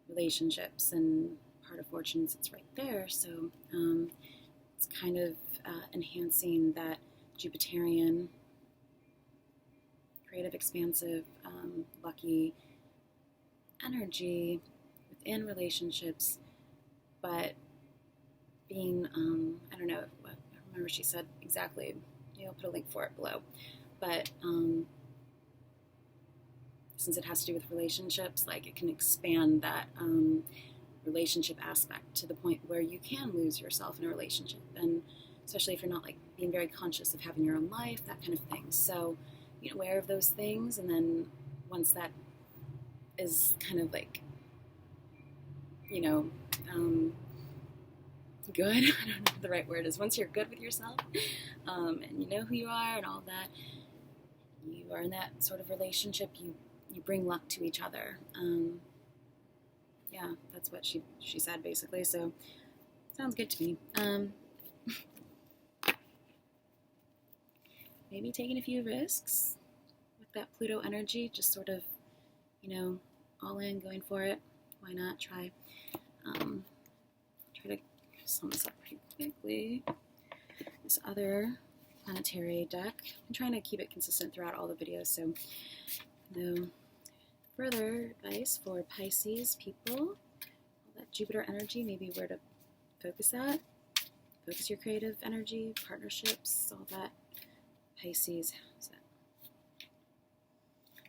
relationships, and part of fortunes, it's right there. So it's kind of enhancing that Jupiterian, creative, expansive, lucky energy within relationships, but being, I don't know, I remember she said exactly, maybe I'll put a link for it below, but since it has to do with relationships, like it can expand that relationship aspect to the point where you can lose yourself in a relationship, and especially if you're not like being very conscious of having your own life, that kind of thing. So be aware of those things, and then once that is kind of like, you know, good, I don't know what the right word is, once you're good with yourself, and you know who you are and all that, you are in that sort of relationship, you bring luck to each other. Yeah, that's what she said basically, so sounds good to me. Maybe taking a few risks with that Pluto energy, just sort of, you know, all in, going for it. Why not try to sum this up pretty quickly. This other planetary deck, I'm trying to keep it consistent throughout all the videos, so no further advice for Pisces people. All that Jupiter energy, maybe where to focus at. Focus your creative energy, partnerships, all that. Pisces, how's that?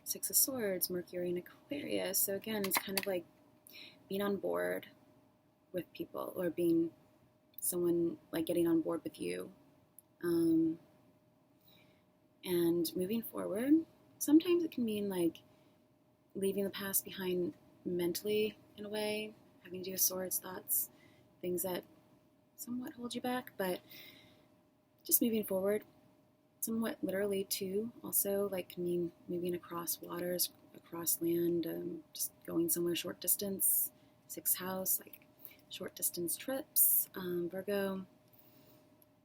6 of Swords, Mercury and Aquarius. So again, it's kind of like being on board with people, or being someone like getting on board with you, and moving forward. Sometimes it can mean like leaving the past behind mentally, in a way, having to do with swords, thoughts, things that somewhat hold you back, but just moving forward. Somewhat literally too, also, like can mean moving across waters, across land, just going somewhere short distance. 6th house, like short distance trips. Virgo,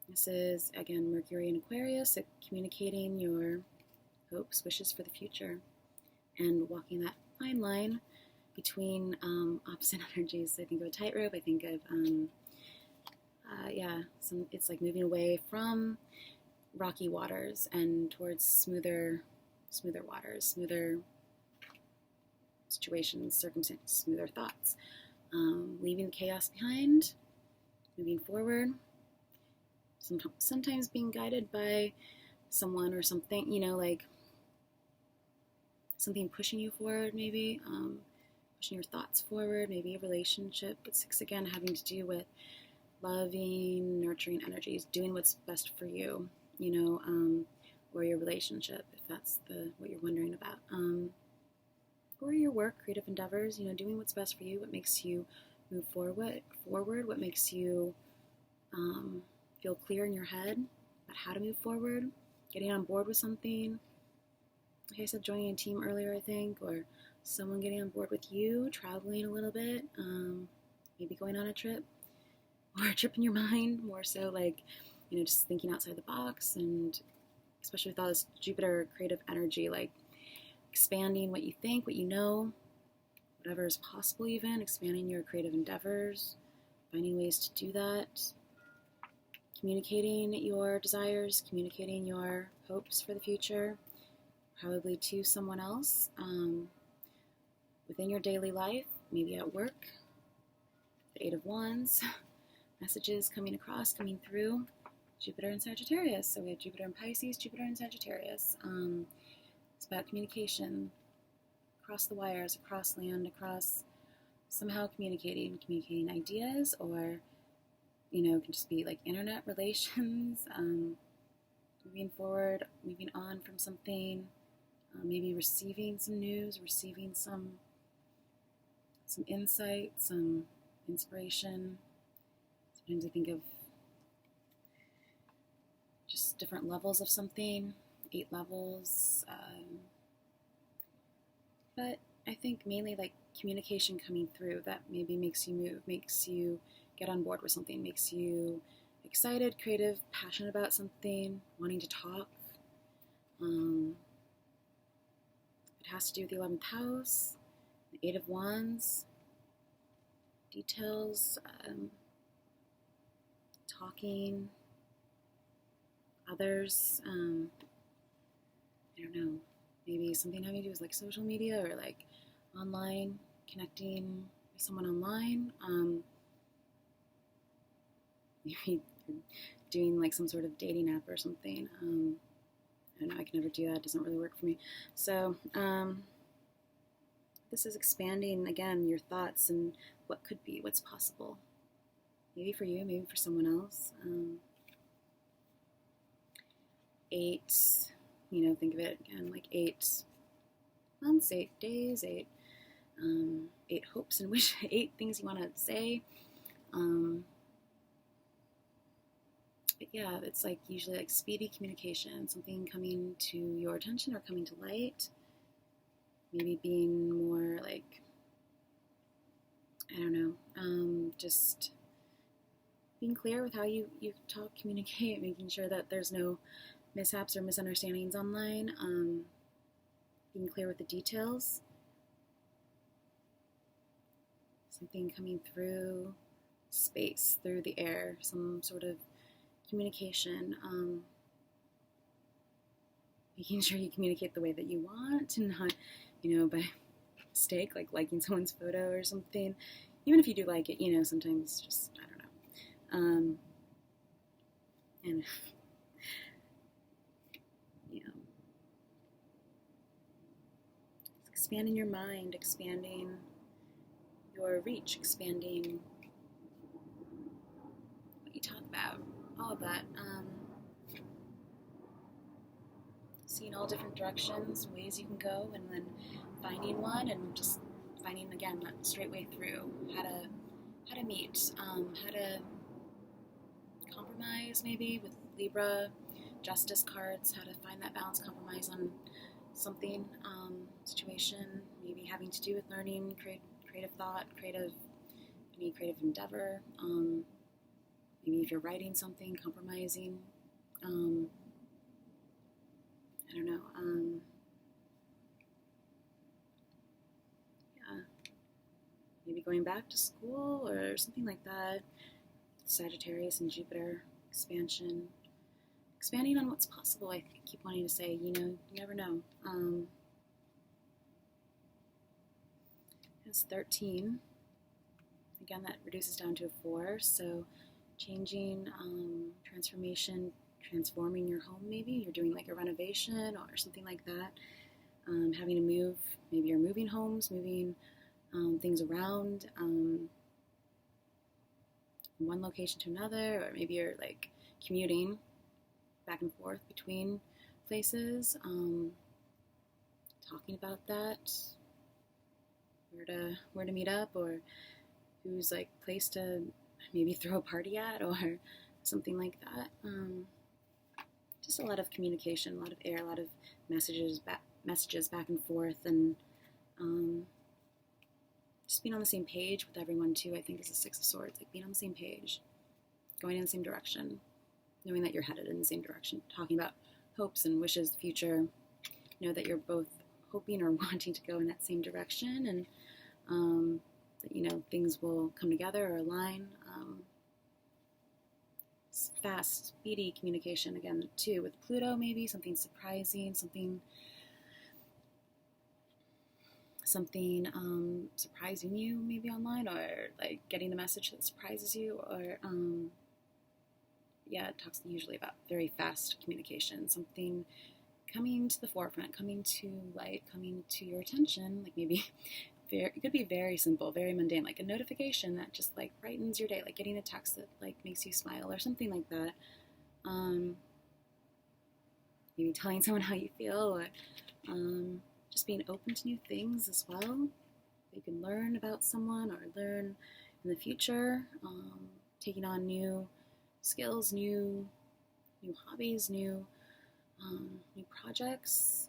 this is again Mercury and Aquarius, so communicating your hopes, wishes for the future, and walking that fine line between opposite energies. I think of a tightrope. I think of it's like moving away from rocky waters and towards smoother waters, smoother situations, circumstances, smoother thoughts. Leaving the chaos behind, moving forward. Sometimes being guided by someone or something, you know, like something pushing you forward, maybe pushing your thoughts forward, maybe a relationship. But 6 again having to do with loving, nurturing energies, doing what's best for you, you know, or your relationship, if that's what you're wondering about, or your work, creative endeavors, you know, doing what's best for you, what makes you move forward, what makes you feel clear in your head about how to move forward, getting on board with something. Like I said, joining a team earlier, I think, or someone getting on board with you, traveling a little bit, maybe going on a trip, or a trip in your mind, more so like, you know, just thinking outside the box, and especially with all this Jupiter creative energy, like expanding what you think, what you know, whatever is possible, even expanding your creative endeavors, finding ways to do that, communicating your desires, communicating your hopes for the future, probably to someone else, within your daily life, maybe at work. The 8 of Wands, messages coming across, coming through. Jupiter and Sagittarius. So we have Jupiter and Pisces, Jupiter and Sagittarius. It's about communication across the wires, across land, across somehow communicating ideas, or, you know, it can just be like internet relations, moving forward, moving on from something, maybe receiving some news, receiving some insight, some inspiration. Sometimes I think of just different levels of something, 8 levels, but I think mainly like communication coming through that maybe makes you move, makes you get on board with something, makes you excited, creative, passionate about something, wanting to talk. It has to do with the 11th house, the 8 of Wands, details, talking, others, I don't know, maybe something having to do with like social media or like online, connecting with someone online. Maybe you're doing like some sort of dating app or something. I don't know, I can never do that, it doesn't really work for me. So this is expanding, again, your thoughts and what could be, what's possible. Maybe for you, maybe for someone else. 8, you know, think of it again like 8 months, 8 days, 8 hopes and wishes, 8 things you want to say. But yeah, it's like usually like speedy communication, something coming to your attention or coming to light. Maybe being more like, I don't know, just being clear with how you talk, communicate, making sure that there's no mishaps or misunderstandings online, being clear with the details, something coming through space, through the air, some sort of communication, making sure you communicate the way that you want and not, you know, by mistake, like liking someone's photo or something. Even if you do like it, you know, sometimes just, I don't know. And you know, expanding your mind, expanding your reach, expanding what you talk about, all of that. Seeing all different directions, ways you can go, and then finding one, and just finding again that straight way through. How to meet, how to compromise, maybe with Libra, Justice cards. How to find that balance, compromise on something, situation, maybe having to do with learning, creative thought, any creative endeavor. Maybe if you're writing something, compromising. I don't know. Yeah. Maybe going back to school or something like that. Sagittarius and Jupiter, expansion. Expanding on what's possible, I keep wanting to say, you know, you never know. It's 13. Again, that reduces down to a 4. So changing, transformation, transforming your home, maybe. You're doing like a renovation or something like that. Having to move, maybe you're moving homes, moving things around from one location to another, or maybe you're like commuting back and forth between places, talking about that, where to meet up, or who's like place to maybe throw a party at, or something like that. Just a lot of communication, a lot of air, a lot of messages back and forth, and just being on the same page with everyone too. I think is the 6 of Swords, like being on the same page, going in the same direction, knowing that you're headed in the same direction, talking about hopes and wishes, the future, know that you're both hoping or wanting to go in that same direction, and that, you know, things will come together or align. Fast, speedy communication again too with Pluto, maybe something surprising, something surprising you maybe online, or like getting a message that surprises you, or it talks usually about very fast communication, something coming to the forefront, coming to light, coming to your attention, like maybe it could be very simple, very mundane, like a notification that just like brightens your day, like getting a text that like makes you smile or something like that. Maybe telling someone how you feel, or just being open to new things as well. You can learn about someone or learn in the future, taking on new skills, new hobbies, new projects,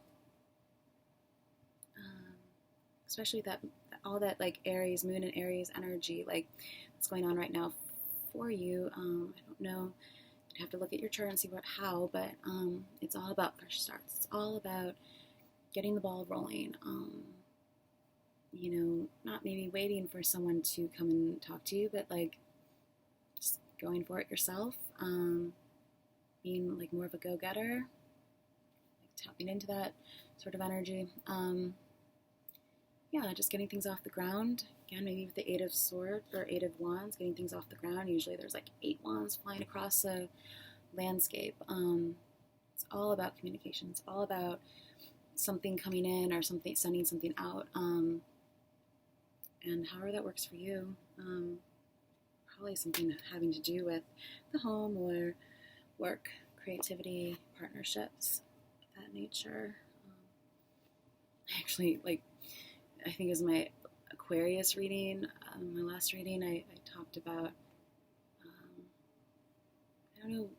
especially that all that like Aries, Moon and Aries energy, like what's going on right now for you. I don't know. You'd have to look at your chart and see how, but it's all about fresh starts. It's all about getting the ball rolling. Not maybe waiting for someone to come and talk to you, but like just going for it yourself. Being like more of a go-getter, like tapping into that sort of energy. Just getting things off the ground. Again, maybe with the 8 of Swords or 8 of Wands, getting things off the ground. Usually there's like 8 wands flying across a landscape. It's all about communication. It's all about something coming in or something, sending something out. And however that works for you. Probably something having to do with the home or work, creativity, partnerships, that nature. Actually, like, I think is my Aquarius reading, my last reading, I talked about, I don't know,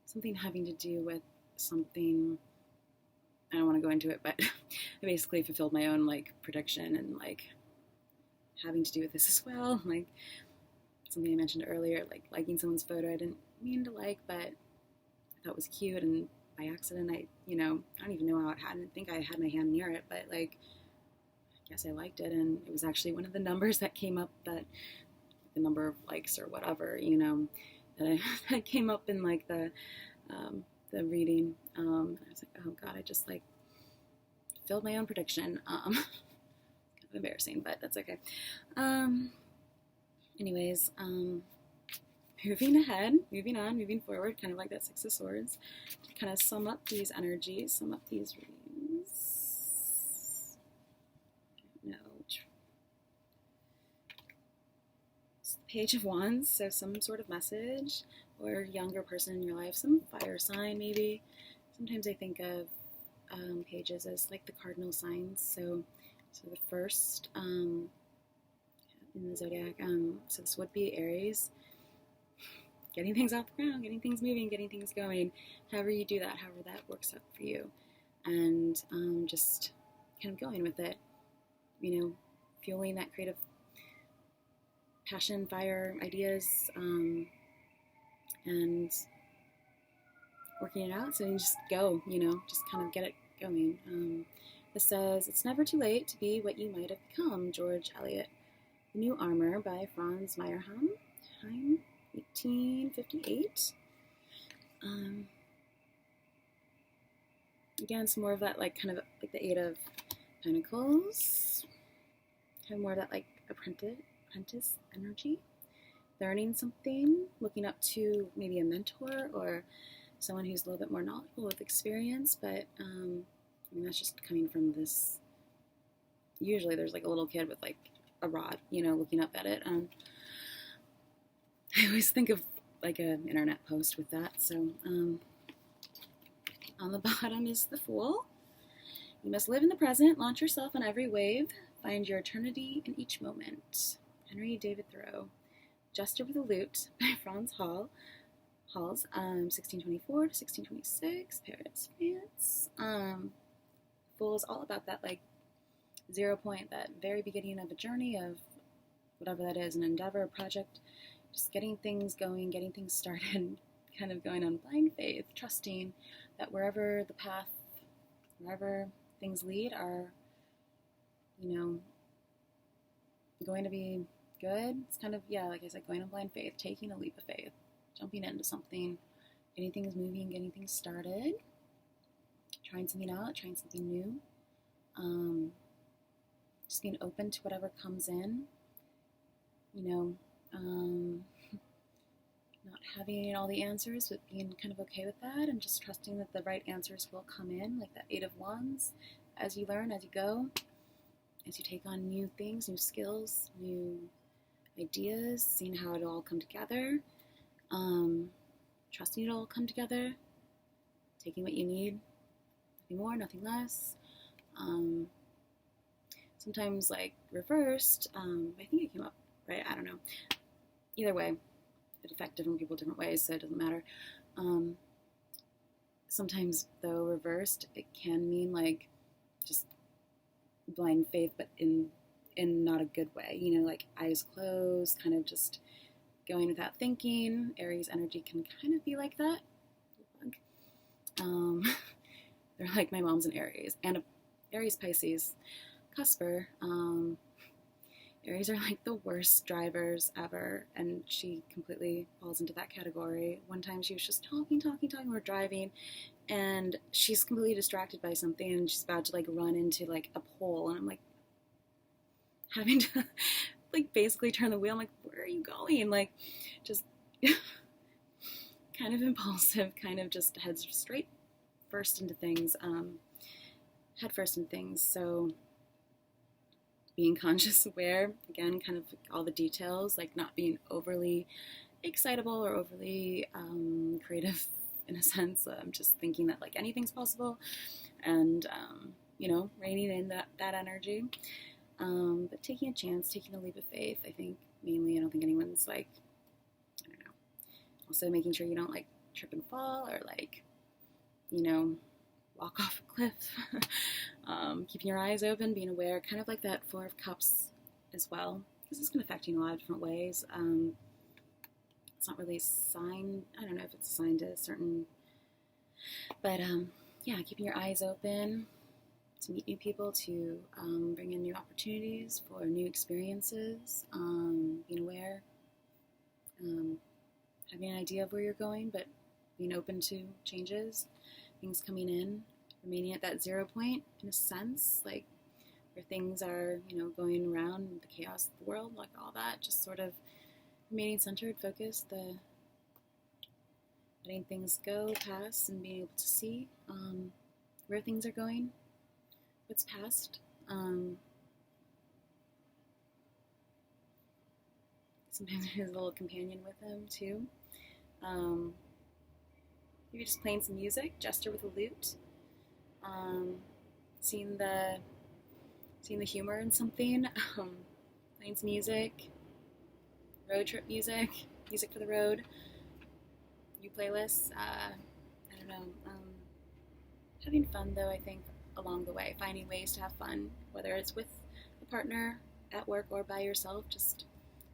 something having to do with something, I don't want to go into it, but I basically fulfilled my own, like, prediction and, like, having to do with this as well, like, something I mentioned earlier, like, liking someone's photo I didn't mean to like, but I thought was cute, and by accident, I don't even know how it happened. I didn't think I had my hand near it, but, like, I guess I liked it, and it was actually one of the numbers that came up, that the number of likes or whatever, that came up in, like, the reading. I was like, oh god, I just, like, filled my own prediction. Kind of embarrassing, but that's okay. Anyways, moving on, moving forward, kind of like that 6 of Swords, to kind of sum up these energies, sum up these readings. It's the Page of Wands, so some sort of message, or younger person in your life, some fire sign maybe. Sometimes I think of pages as like the cardinal signs, so the first in the zodiac, so this would be Aries, getting things off the ground, getting things moving, getting things going, however you do that, however that works out for you, and just kind of going with it, fueling that creative passion, fire, ideas, and working it out, so you just go, just kind of get it going. This says, it's never too late to be what you might have become, George Eliot. The New Armor by Franz Meyerheim, time 1858. Again, some more of that, like, kind of like the 8 of Pentacles. Kind of more of that, like, apprentice energy. Learning something, looking up to maybe a mentor or someone who's a little bit more knowledgeable with experience, but that's just coming from this. Usually there's like a little kid with like a rod, looking up at it. I always think of like an internet post with that. So on the bottom is the Fool. You must live in the present, launch yourself on every wave, find your eternity in each moment. Henry David Thoreau. Jester with a Lute by Franz Halls, 1624 to 1626, Expanse. Fool is all about that, like, 0 point, that very beginning of a journey of whatever that is, an endeavor, a project, just getting things going, getting things started, kind of going on blind faith, trusting that wherever the path, wherever things lead are, going to be good. It's kind of, like I said, going on blind faith, taking a leap of faith, jumping into something, getting things moving, getting things started, trying something out, trying something new, just being open to whatever comes in, not having all the answers, but being kind of okay with that, and just trusting that the right answers will come in, like that 8 of Wands, as you learn, as you go, as you take on new things, new skills, new ideas, seeing how it'll all come together, trusting it'll all come together, taking what you need, nothing more, nothing less. Sometimes like reversed, I think it came up right, I don't know. Either way, it affects different people different ways, so it doesn't matter. Sometimes though reversed, it can mean like just blind faith, but in not a good way, you know, like eyes closed, kind of just going without thinking. Aries energy can kind of be like that. They're like, my mom's an Aries, and a Aries Pisces cusper. Aries are like the worst drivers ever, and she completely falls into that category. One time she was just talking, we're driving, and she's completely distracted by something, and she's about to like run into like a pole, and I'm like having to like basically turn the wheel. I'm like, where are you going? Like, just kind of impulsive, kind of just heads straight first into things, head first into things. So being conscious, aware, again, kind of all the details, like not being overly excitable or overly creative in a sense. Just thinking that like anything's possible, and you know, reining in that energy, but taking a chance, taking a leap of faith. I think mainly, I don't think anyone's like, I don't know. Also making sure you don't like trip and fall, or like, you know, walk off a cliff. Keeping your eyes open, being aware, kind of like that Four of Cups as well, because it's going to affect you in a lot of different ways. It's not really assigned, I don't know if it's assigned to a certain, but yeah, keeping your eyes open to meet new people, to bring in new opportunities for new experiences, being aware, having an idea of where you're going, but being open to changes, things coming in, remaining at that 0 point in a sense, like where things are, you know, going around the chaos of the world, like all that, just sort of remaining centered, focused, letting things go, pass, and being able to see where things are going, what's past. Sometimes there's a little companion with them too. Maybe just playing some music, gesture with a lute. Seeing the humor in something, playing some music, road trip music for the road, new playlists, I don't know, having fun though, I think, along the way, finding ways to have fun, whether it's with a partner, at work, or by yourself, just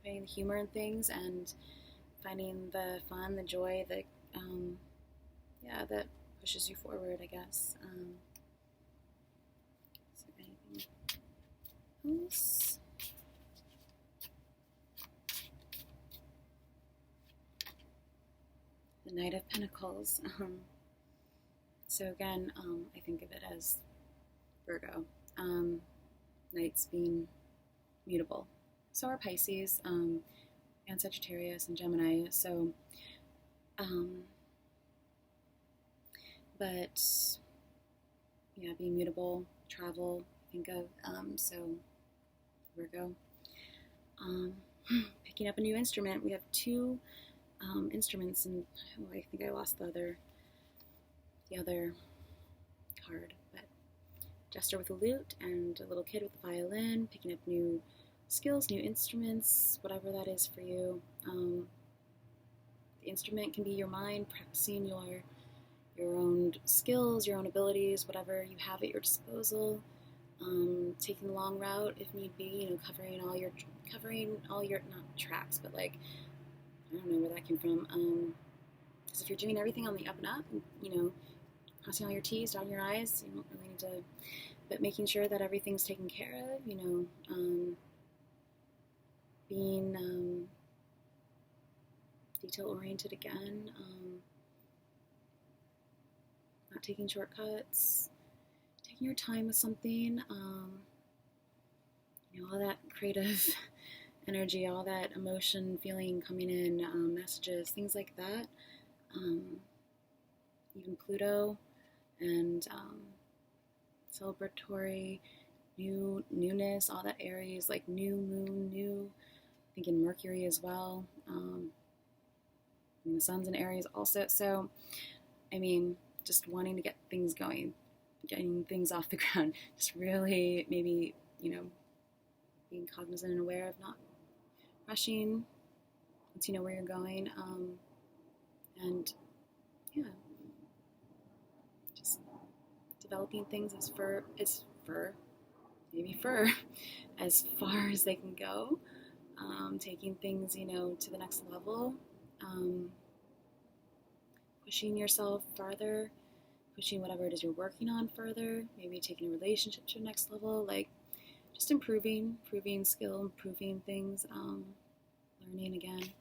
finding the humor in things, and finding the fun, the joy, that that pushes you forward, I guess. Is there anything else? The Knight of Pentacles. So again, I think of it as Virgo. Knights being mutable. So are Pisces, and Sagittarius and Gemini. So, but yeah, being mutable, travel, think of, so Virgo. Picking up a new instrument. We have two instruments, and I think I lost the other card, but gesture with a lute, and a little kid with a violin, picking up new skills, new instruments, whatever that is for you. The instrument can be your mind, practicing your own skills, your own abilities, whatever you have at your disposal. Taking the long route if need be, covering all your not tracks, but like, I don't know where that came from. Because if you're doing everything on the up and up, crossing all your T's, dotting your I's, you don't really need to, but making sure that everything's taken care of, being detail-oriented again, not taking shortcuts, taking your time with something, all that creative energy, all that emotion, feeling coming in, messages, things like that, even Pluto, and celebratory newness, all that Aries, like new moon, new, thinking Mercury as well. And the sun's in Aries also. So, I mean, just wanting to get things going, getting things off the ground, just really maybe, being cognizant and aware of not rushing once you know where you're going. And yeah, just developing things as far as they can go. Taking things, to the next level. Pushing yourself farther, pushing whatever it is you're working on further, maybe taking a relationship to the next level, like just improving skill, improving things, learning again. It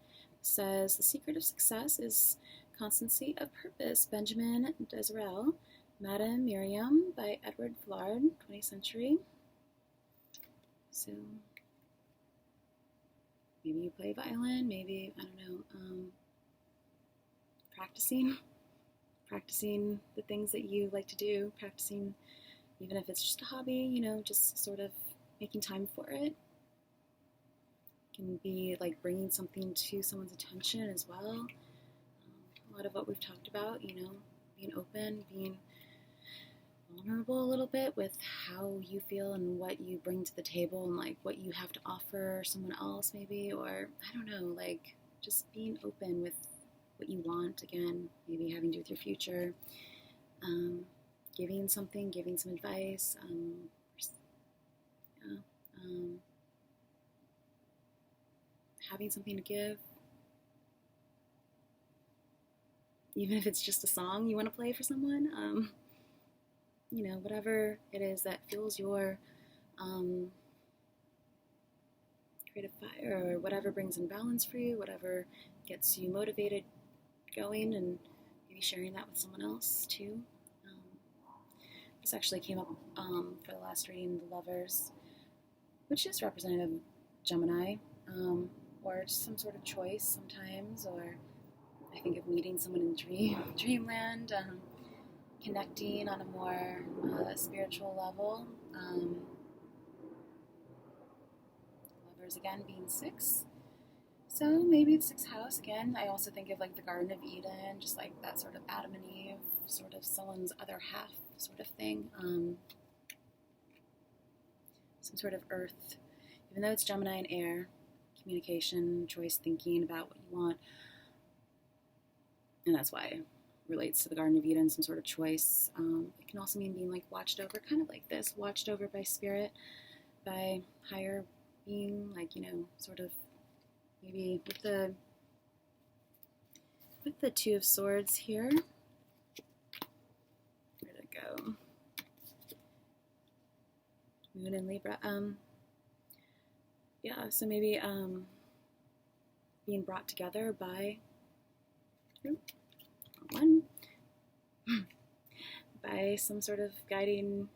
says the secret of success is constancy of purpose. Benjamin Disraeli, Madame Miriam by Edward Villard, 20th century. So maybe you play violin, maybe, I don't know, practicing the things that you like to do, practicing even if it's just a hobby, just sort of making time for it. It can be like bringing something to someone's attention as well. A lot of what we've talked about, being open, being vulnerable a little bit with how you feel and what you bring to the table and like what you have to offer someone else maybe, or I don't know, like just being open with what you want, again, maybe having to do with your future, giving some advice, having something to give, even if it's just a song you want to play for someone, whatever it is that fuels your creative fire, or whatever brings in balance for you, whatever gets you motivated, going, and maybe sharing that with someone else too. This actually came up for the last reading, the Lovers, which is representative of Gemini, or some sort of choice sometimes, or I think of meeting someone in dreamland, connecting on a more spiritual level. Lovers again being 6. So maybe the 6th house, again, I also think of like the Garden of Eden, just like that sort of Adam and Eve, sort of someone's other half sort of thing. Some sort of earth, even though it's Gemini and air, communication, choice, thinking about what you want. And that's why it relates to the Garden of Eden, some sort of choice. It can also mean being like watched over, kind of like this, watched over by spirit, by higher being, like, sort of maybe with the 2 of Swords here. Where'd it go? Moon and Libra. Yeah, so maybe being brought together by by some sort of guiding,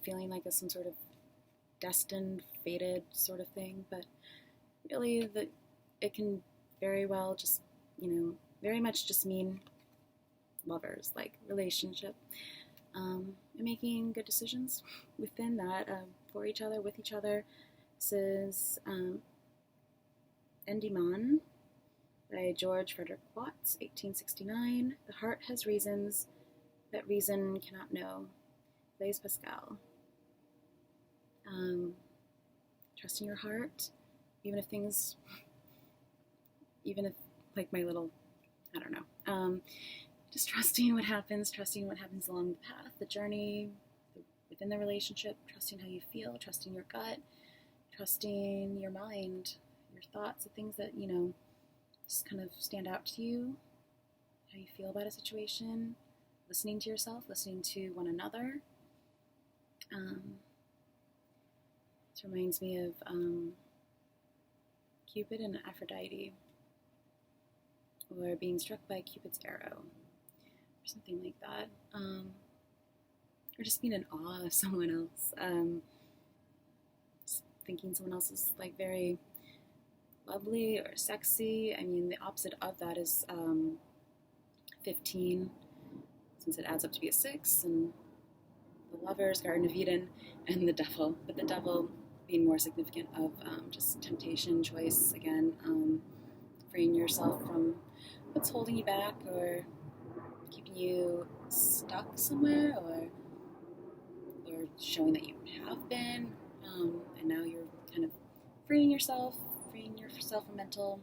feeling like some sort of destined, fated sort of thing, but really it can very well just, very much just mean lovers, like relationship, and making good decisions within that, for each other, with each other. This is Endymion by George Frederick Watts, 1869. The heart has reasons that reason cannot know. Blaise Pascal. Trusting your heart, even if like my little, I don't know, just trusting what happens along the path, the journey, within the relationship, trusting how you feel, trusting your gut, trusting your mind, your thoughts, the things that, just kind of stand out to you, how you feel about a situation, listening to yourself, listening to one another. This reminds me of Cupid and Aphrodite, or being struck by Cupid's arrow, or something like that, or just being in awe of someone else, thinking someone else is like very lovely or sexy. I mean, the opposite of that is 15, since it adds up to be a 6, and the Lovers, Garden of Eden, and the Devil. But the Devil being more significant of just temptation, choice, again, freeing yourself from what's holding you back or keeping you stuck somewhere, or showing that you have been, and now you're kind of freeing yourself from mental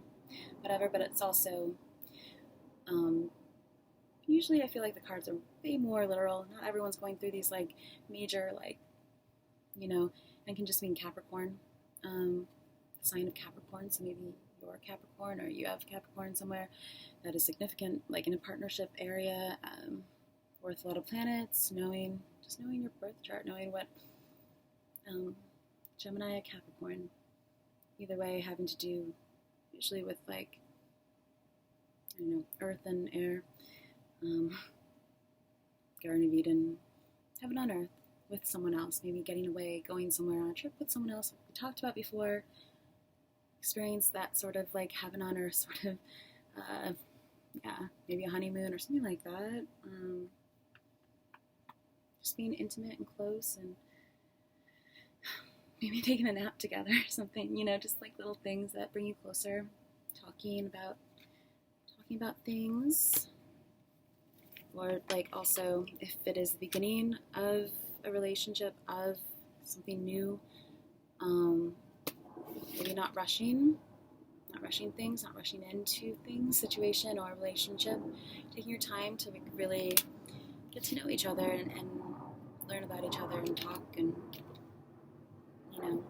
whatever. But it's also usually I feel like the cards are way more literal. Not everyone's going through these like major, like, you know, and can just mean Capricorn, sign of Capricorn. So maybe you're Capricorn or you have Capricorn somewhere that is significant, like in a partnership area, or with a lot of planets, knowing your birth chart, knowing what Gemini or Capricorn, either way, having to do usually with like, I don't know, earth and air, Garden of Eden, heaven on earth with someone else, maybe getting away, going somewhere on a trip with someone else, like we talked about before, experience that sort of like heaven on earth sort of, maybe a honeymoon or something like that, just being intimate and close, and maybe taking a nap together or something, just like little things that bring you closer, talking about things. Or like also if it is the beginning of a relationship, of something new, maybe not rushing things, not rushing into things, situation or relationship, taking your time to like really get to know each other and learn about each other and talk and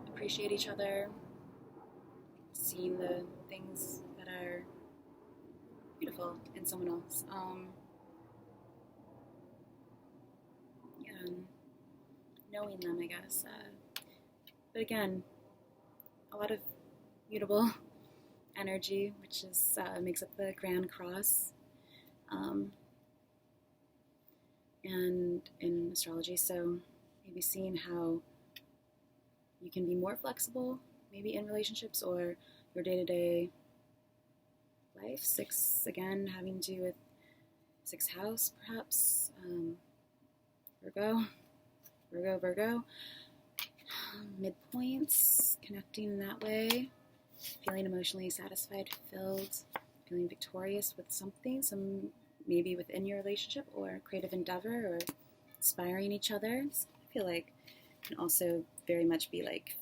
appreciate each other, seeing the things that are beautiful in someone else. Knowing them, I guess. But again, a lot of mutable energy, which is makes up the Grand Cross, and in astrology. So maybe seeing how you can be more flexible, maybe in relationships or your day-to-day life. 6, again, having to do with 6th house, perhaps. Virgo. Midpoints, connecting in that way, feeling emotionally satisfied, fulfilled, feeling victorious with something, maybe within your relationship or creative endeavor or inspiring each other. So I feel like it can also very much be like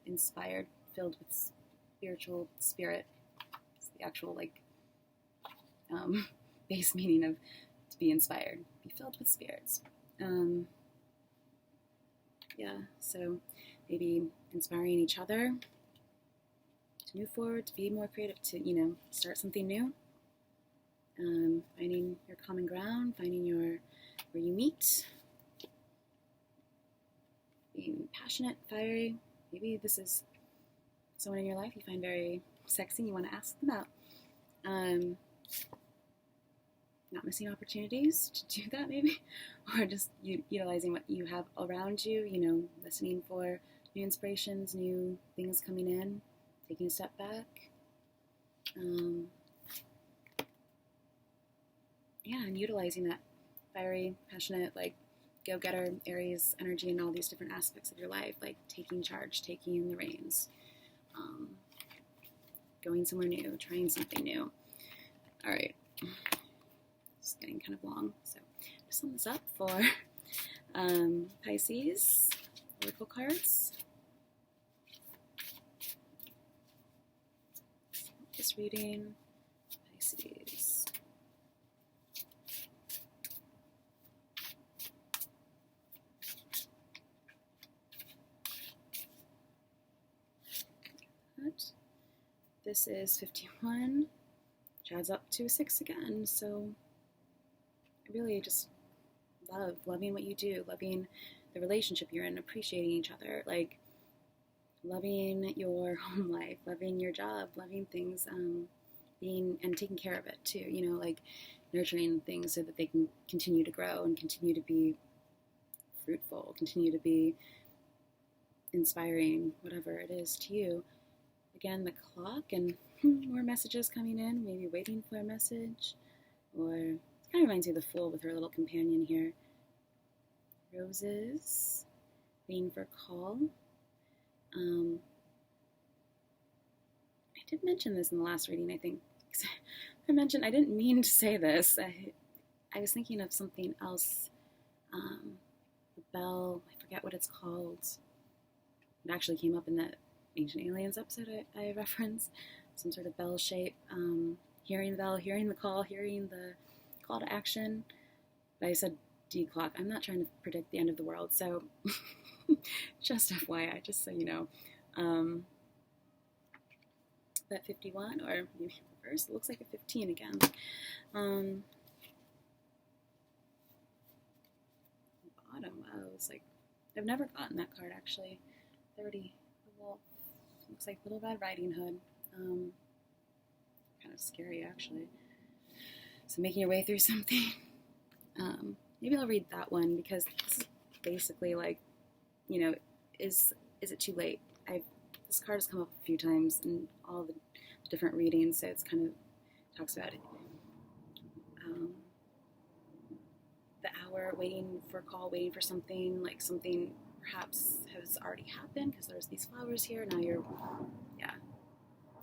inspired, filled with spiritual spirit. It's the actual like base meaning of to be inspired, be filled with spirits. So maybe inspiring each other to move forward, to be more creative, to, start something new. Finding your common ground, finding where you meet. Being passionate, fiery. Maybe this is someone in your life you find very sexy and you want to ask them out. Not missing opportunities to do that, maybe, or just utilizing what you have around you, listening for new inspirations, new things coming in, taking a step back. And utilizing that fiery, passionate, like, go-getter, Aries energy in all these different aspects of your life, like taking charge, taking the reins, going somewhere new, trying something new. All right. It's getting kind of long, so just sum this up for Pisces oracle cards. Just reading Pisces. This is 51, which adds up to 6 again, so really just loving what you do, loving the relationship you're in, appreciating each other, like loving your home life, loving your job, loving things, being and taking care of it too, like nurturing things so that they can continue to grow and continue to be fruitful, continue to be inspiring, whatever it is to you. Again, the clock and more messages coming in, maybe waiting for a message, or kind of reminds me of the Fool with her little companion here. Roses, waiting for a call. I did mention this in the last reading, I think. I didn't mean to say this. I was thinking of something else. The bell, I forget what it's called. It actually came up in that Ancient Aliens episode I referenced. Some sort of bell shape. Hearing the bell, hearing the call, hearing the call to action. But I said D clock. I'm not trying to predict the end of the world, so just FYI, just so you know. That 51, or maybe reverse, it looks like a 15 again. Bottom, it's like, I've never gotten that card actually. 30, the wolf, looks like Little Red Riding Hood. Kind of scary actually. So making your way through something. Maybe I'll read that one because this is basically like, you know, is it too late? This card has come up a few times in all the different readings, so it's kind of talks about it. The hour, waiting for a call, waiting for something, like something perhaps has already happened because there's these flowers here. Now you're,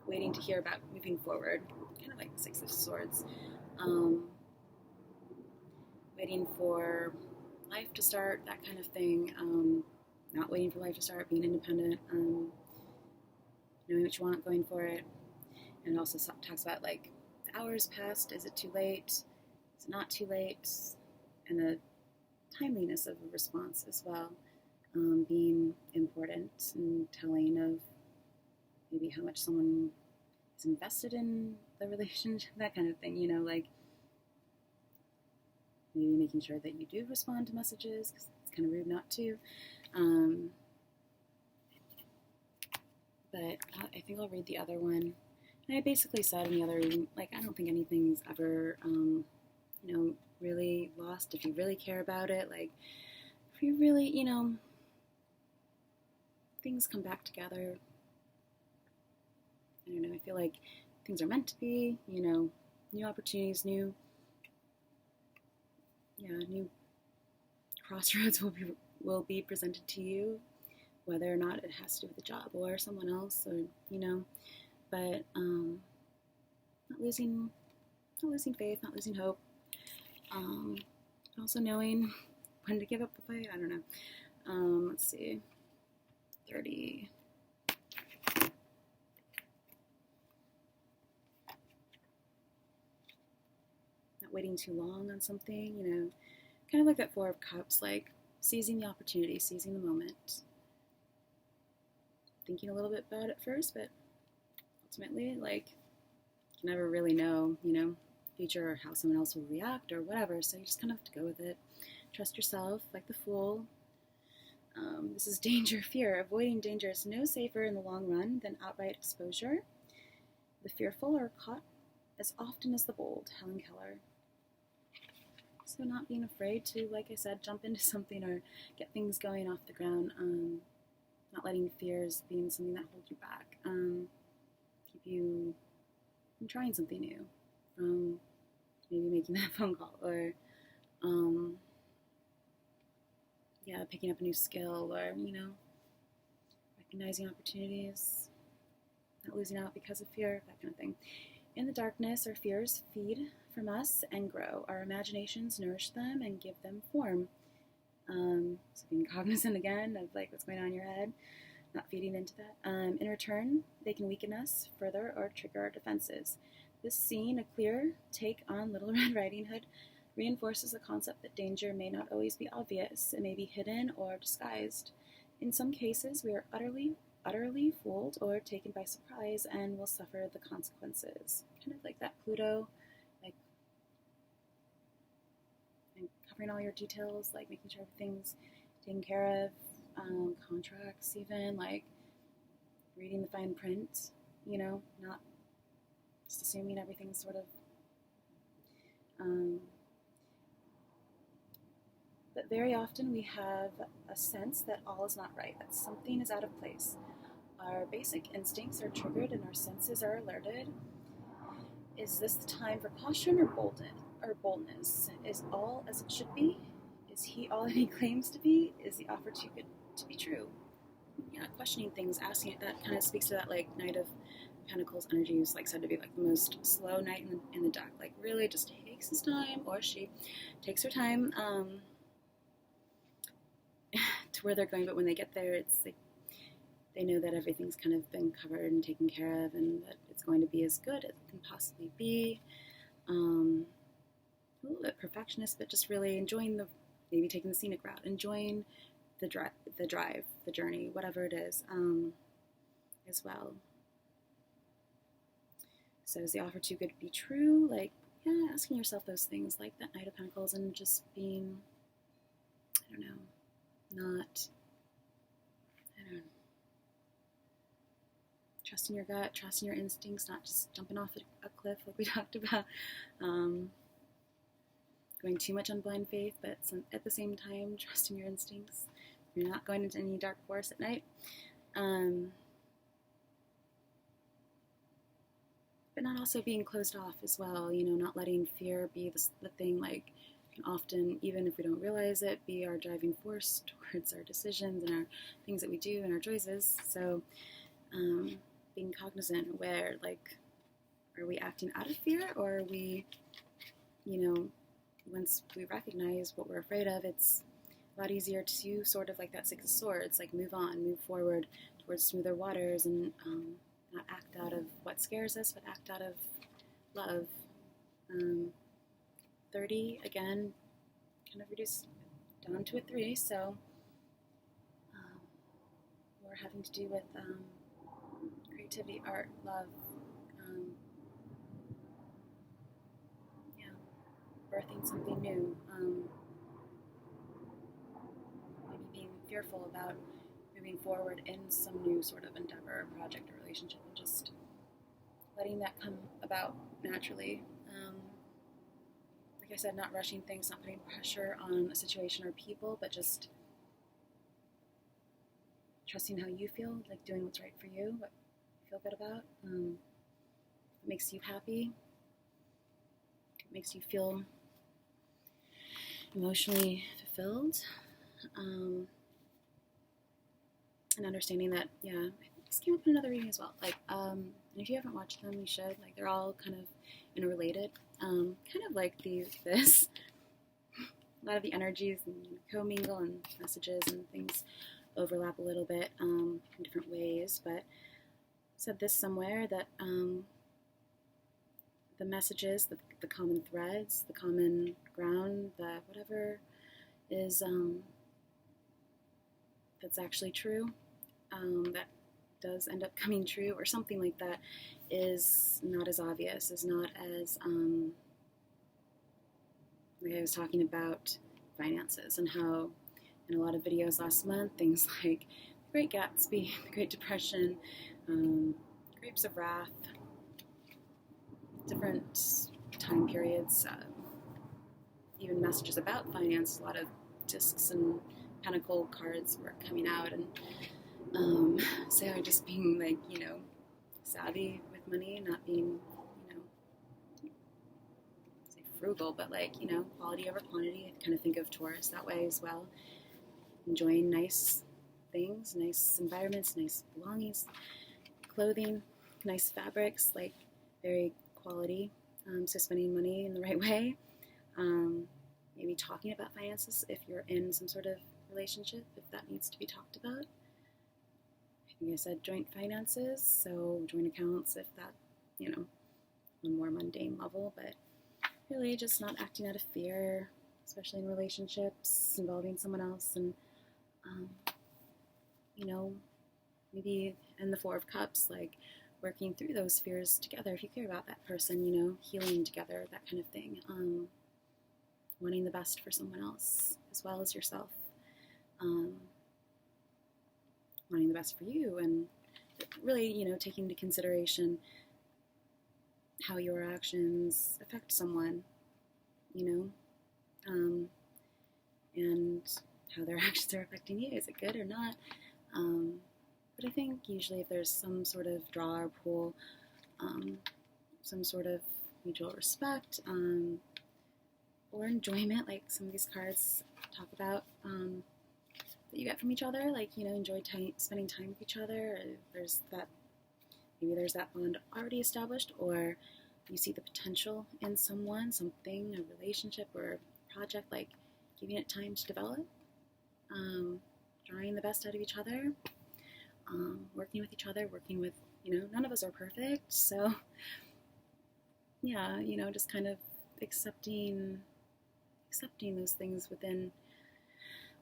waiting to hear about moving forward, kind of like the Six of Swords. Waiting for life to start, that kind of thing. Not waiting for life to start, being independent, knowing what you want, going for it. And it also talks about like the hours passed, is it too late? Is it not too late? And the timeliness of a response as well, being important and telling of maybe how much someone is invested in the relationship, that kind of thing, you know, like maybe making sure that you do respond to messages because it's kind of rude not to. But I think I'll read the other one. And I basically said in the other reading, like, I don't think anything's ever, you know, really lost if you really care about it. Like, if you really, you know, things come back together. I don't know, I feel like things are meant to be, you know, new opportunities, new crossroads will be presented to you, whether or not it has to do with the job or someone else, or, you know, but not losing faith, not losing hope. Also knowing when to give up the fight. I don't know. Let's see. 30. Not waiting too long on something, you know. Kind of like that Four of Cups, like seizing the opportunity, seizing the moment. Thinking a little bit about it first, but ultimately, like, you can never really know, you know, future or how someone else will react or whatever, so you just kind of have to go with it. Trust yourself, like the Fool. This is danger, fear. Avoiding danger is no safer in the long run than outright exposure. The fearful are caught as often as the bold. Helen Keller. So not being afraid to, like I said, jump into something or get things going off the ground. Not letting fears being something that holds you back. Keep you from trying something new. From maybe making that phone call or picking up a new skill, or, you know, recognizing opportunities, not losing out because of fear, that kind of thing. In the darkness, our fears feed from us and grow. Our imaginations nourish them and give them form. So being cognizant again of like what's going on in your head, not feeding into that. In return, they can weaken us further or trigger our defenses. This scene, a clear take on Little Red Riding Hood, reinforces the concept that danger may not always be obvious. It may be hidden or disguised. In some cases, we are utterly fooled or taken by surprise and will suffer the consequences. Kind of like that Pluto, like, and covering all your details, like making sure everything's taken care of, contracts even, like reading the fine print, you know, not just assuming everything's sort of, but very often we have a sense that all is not right, that something is out of place. Our basic instincts are triggered and our senses are alerted. Is this the time for caution or boldness? Is all as it should be? Is all that he claims to be? Is the offer too good to be true? Yeah, questioning things, asking it. That kind of speaks to that like Knight of Pentacles energy is like said to be like the most slow knight in the deck. Like really just takes his time, or she takes her time to where they're going. But when they get there, it's like they know that everything's kind of been covered and taken care of, and that it's going to be as good as it can possibly be. A little bit perfectionist, but just really enjoying maybe taking the scenic route, enjoying the drive, the journey, whatever it is, as well. So is the offer too good to be true? Like, yeah, asking yourself those things, like that Knight of Pentacles, and just being, I don't know, trusting your gut, trusting your instincts, not just jumping off a cliff like we talked about. Going too much on blind faith, but at the same time, trusting your instincts. You're not going into any dark forest at night. But not also being closed off as well, not letting fear be the thing, like, can often, even if we don't realize it, be our driving force towards our decisions and our things that we do and our choices. So, being cognizant, aware, like, are we acting out of fear, or are we, once we recognize what we're afraid of, it's a lot easier to sort of like that Six of Swords, like move on, move forward towards smoother waters, and not act out of what scares us, but act out of love. 30, again, kind of reduced down to a 3, so we're having to do with creativity, art, love, birthing something new, maybe being fearful about moving forward in some new sort of endeavor, project, or relationship, and just letting that come about naturally. Like I said, not rushing things, not putting pressure on a situation or people, but just trusting how you feel, like doing what's right for you, what you feel good about, what makes you happy, what makes you feel emotionally fulfilled, and understanding that, this came up in another reading as well, like, and if you haven't watched them, you should, like, they're all kind of interrelated, kind of like this, a lot of the energies and commingle, and messages and things overlap a little bit, in different ways, but I said this somewhere, that, the messages, the common threads, the common ground, the whatever is, that's actually true, that does end up coming true, or something like that, is not as obvious, is not as, like I was talking about finances, and how in a lot of videos last month, things like The Great Gatsby, The Great Depression, Grapes of Wrath, different time periods, even messages about finance, a lot of discs and pentacle cards were coming out, and Sarah just being like, savvy with money, not being, say frugal, but like, quality over quantity. I kind of think of Taurus that way as well. Enjoying nice things, nice environments, nice belongings, clothing, nice fabrics, like very quality, so spending money in the right way, maybe talking about finances if you're in some sort of relationship, if that needs to be talked about. I think I said joint finances, so joint accounts if that, on a more mundane level, but really just not acting out of fear, especially in relationships involving someone else, and, maybe in the Four of Cups, like, working through those fears together if you care about that person, healing together, that kind of thing, wanting the best for someone else as well as yourself, wanting the best for you, and really, taking into consideration how your actions affect someone, and how their actions are affecting you. Is it good or not? But I think usually if there's some sort of draw or pull, some sort of mutual respect, or enjoyment, like some of these cards talk about, that you get from each other, like, you know, enjoy spending time with each other. Maybe there's that bond already established, or you see the potential in someone, something, a relationship or a project, like giving it time to develop, drawing the best out of each other, working with each other, working with, you know, none of us are perfect, so yeah, you know, just kind of accepting those things within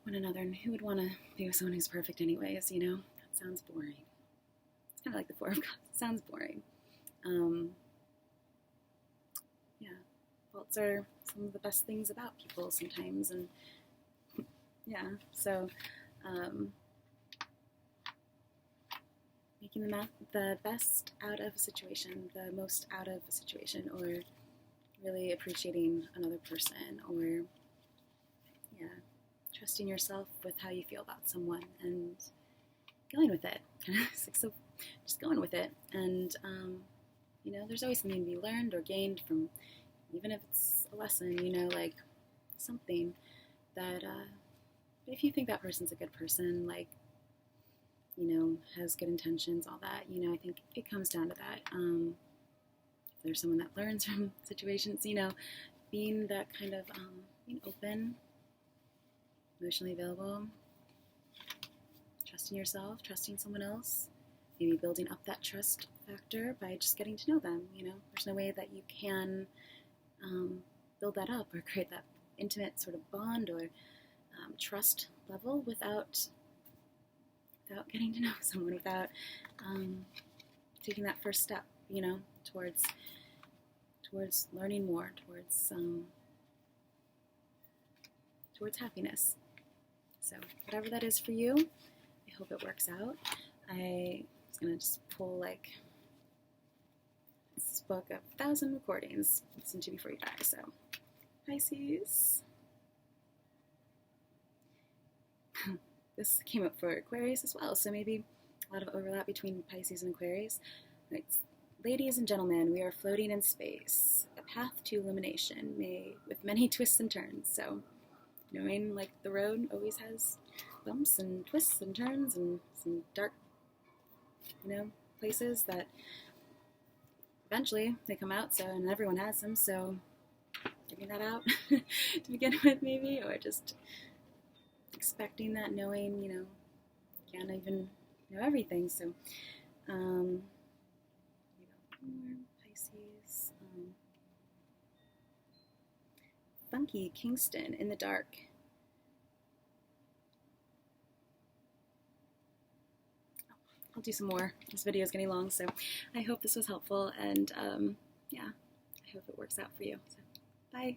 one another. And who would want to be with someone who's perfect anyways, you know? That sounds boring. It's kind of like the Four of Cups. It sounds boring. Yeah, faults are some of the best things about people sometimes, and yeah, so making the best out of a situation, the most out of a situation, or really appreciating another person, or yeah, trusting yourself with how you feel about someone and going with it. So just going with it, and you know, there's always something to be learned or gained from, even if it's a lesson, you know, like something that if you think that person's a good person, like, you know, has good intentions, all that, you know, I think it comes down to that. If there's someone that learns from situations, you know, being that kind of being open, emotionally available, trusting yourself, trusting someone else, maybe building up that trust factor by just getting to know them, you know. There's no way that you can build that up or create that intimate sort of bond or trust level without getting to know someone, without taking that first step, you know, towards learning more, towards happiness. So whatever that is for you, I hope it works out. I was gonna just pull like this book of 1,000 recordings, listen to before you die. So Pisces. This came up for Aquarius as well, so maybe a lot of overlap between Pisces and Aquarius. Right. Ladies and gentlemen, we are floating in space, a path to illumination, with many twists and turns. So, knowing like the road always has bumps and twists and turns and some dark, you know, places that eventually they come out. So, and everyone has them. So, figuring that out to begin with, maybe, or just expecting that, knowing, you know, can't even know everything. So, Pisces, Funky Kingston in the dark. I'll do some more. This video is getting long, so I hope this was helpful, and yeah, I hope it works out for you. So, bye.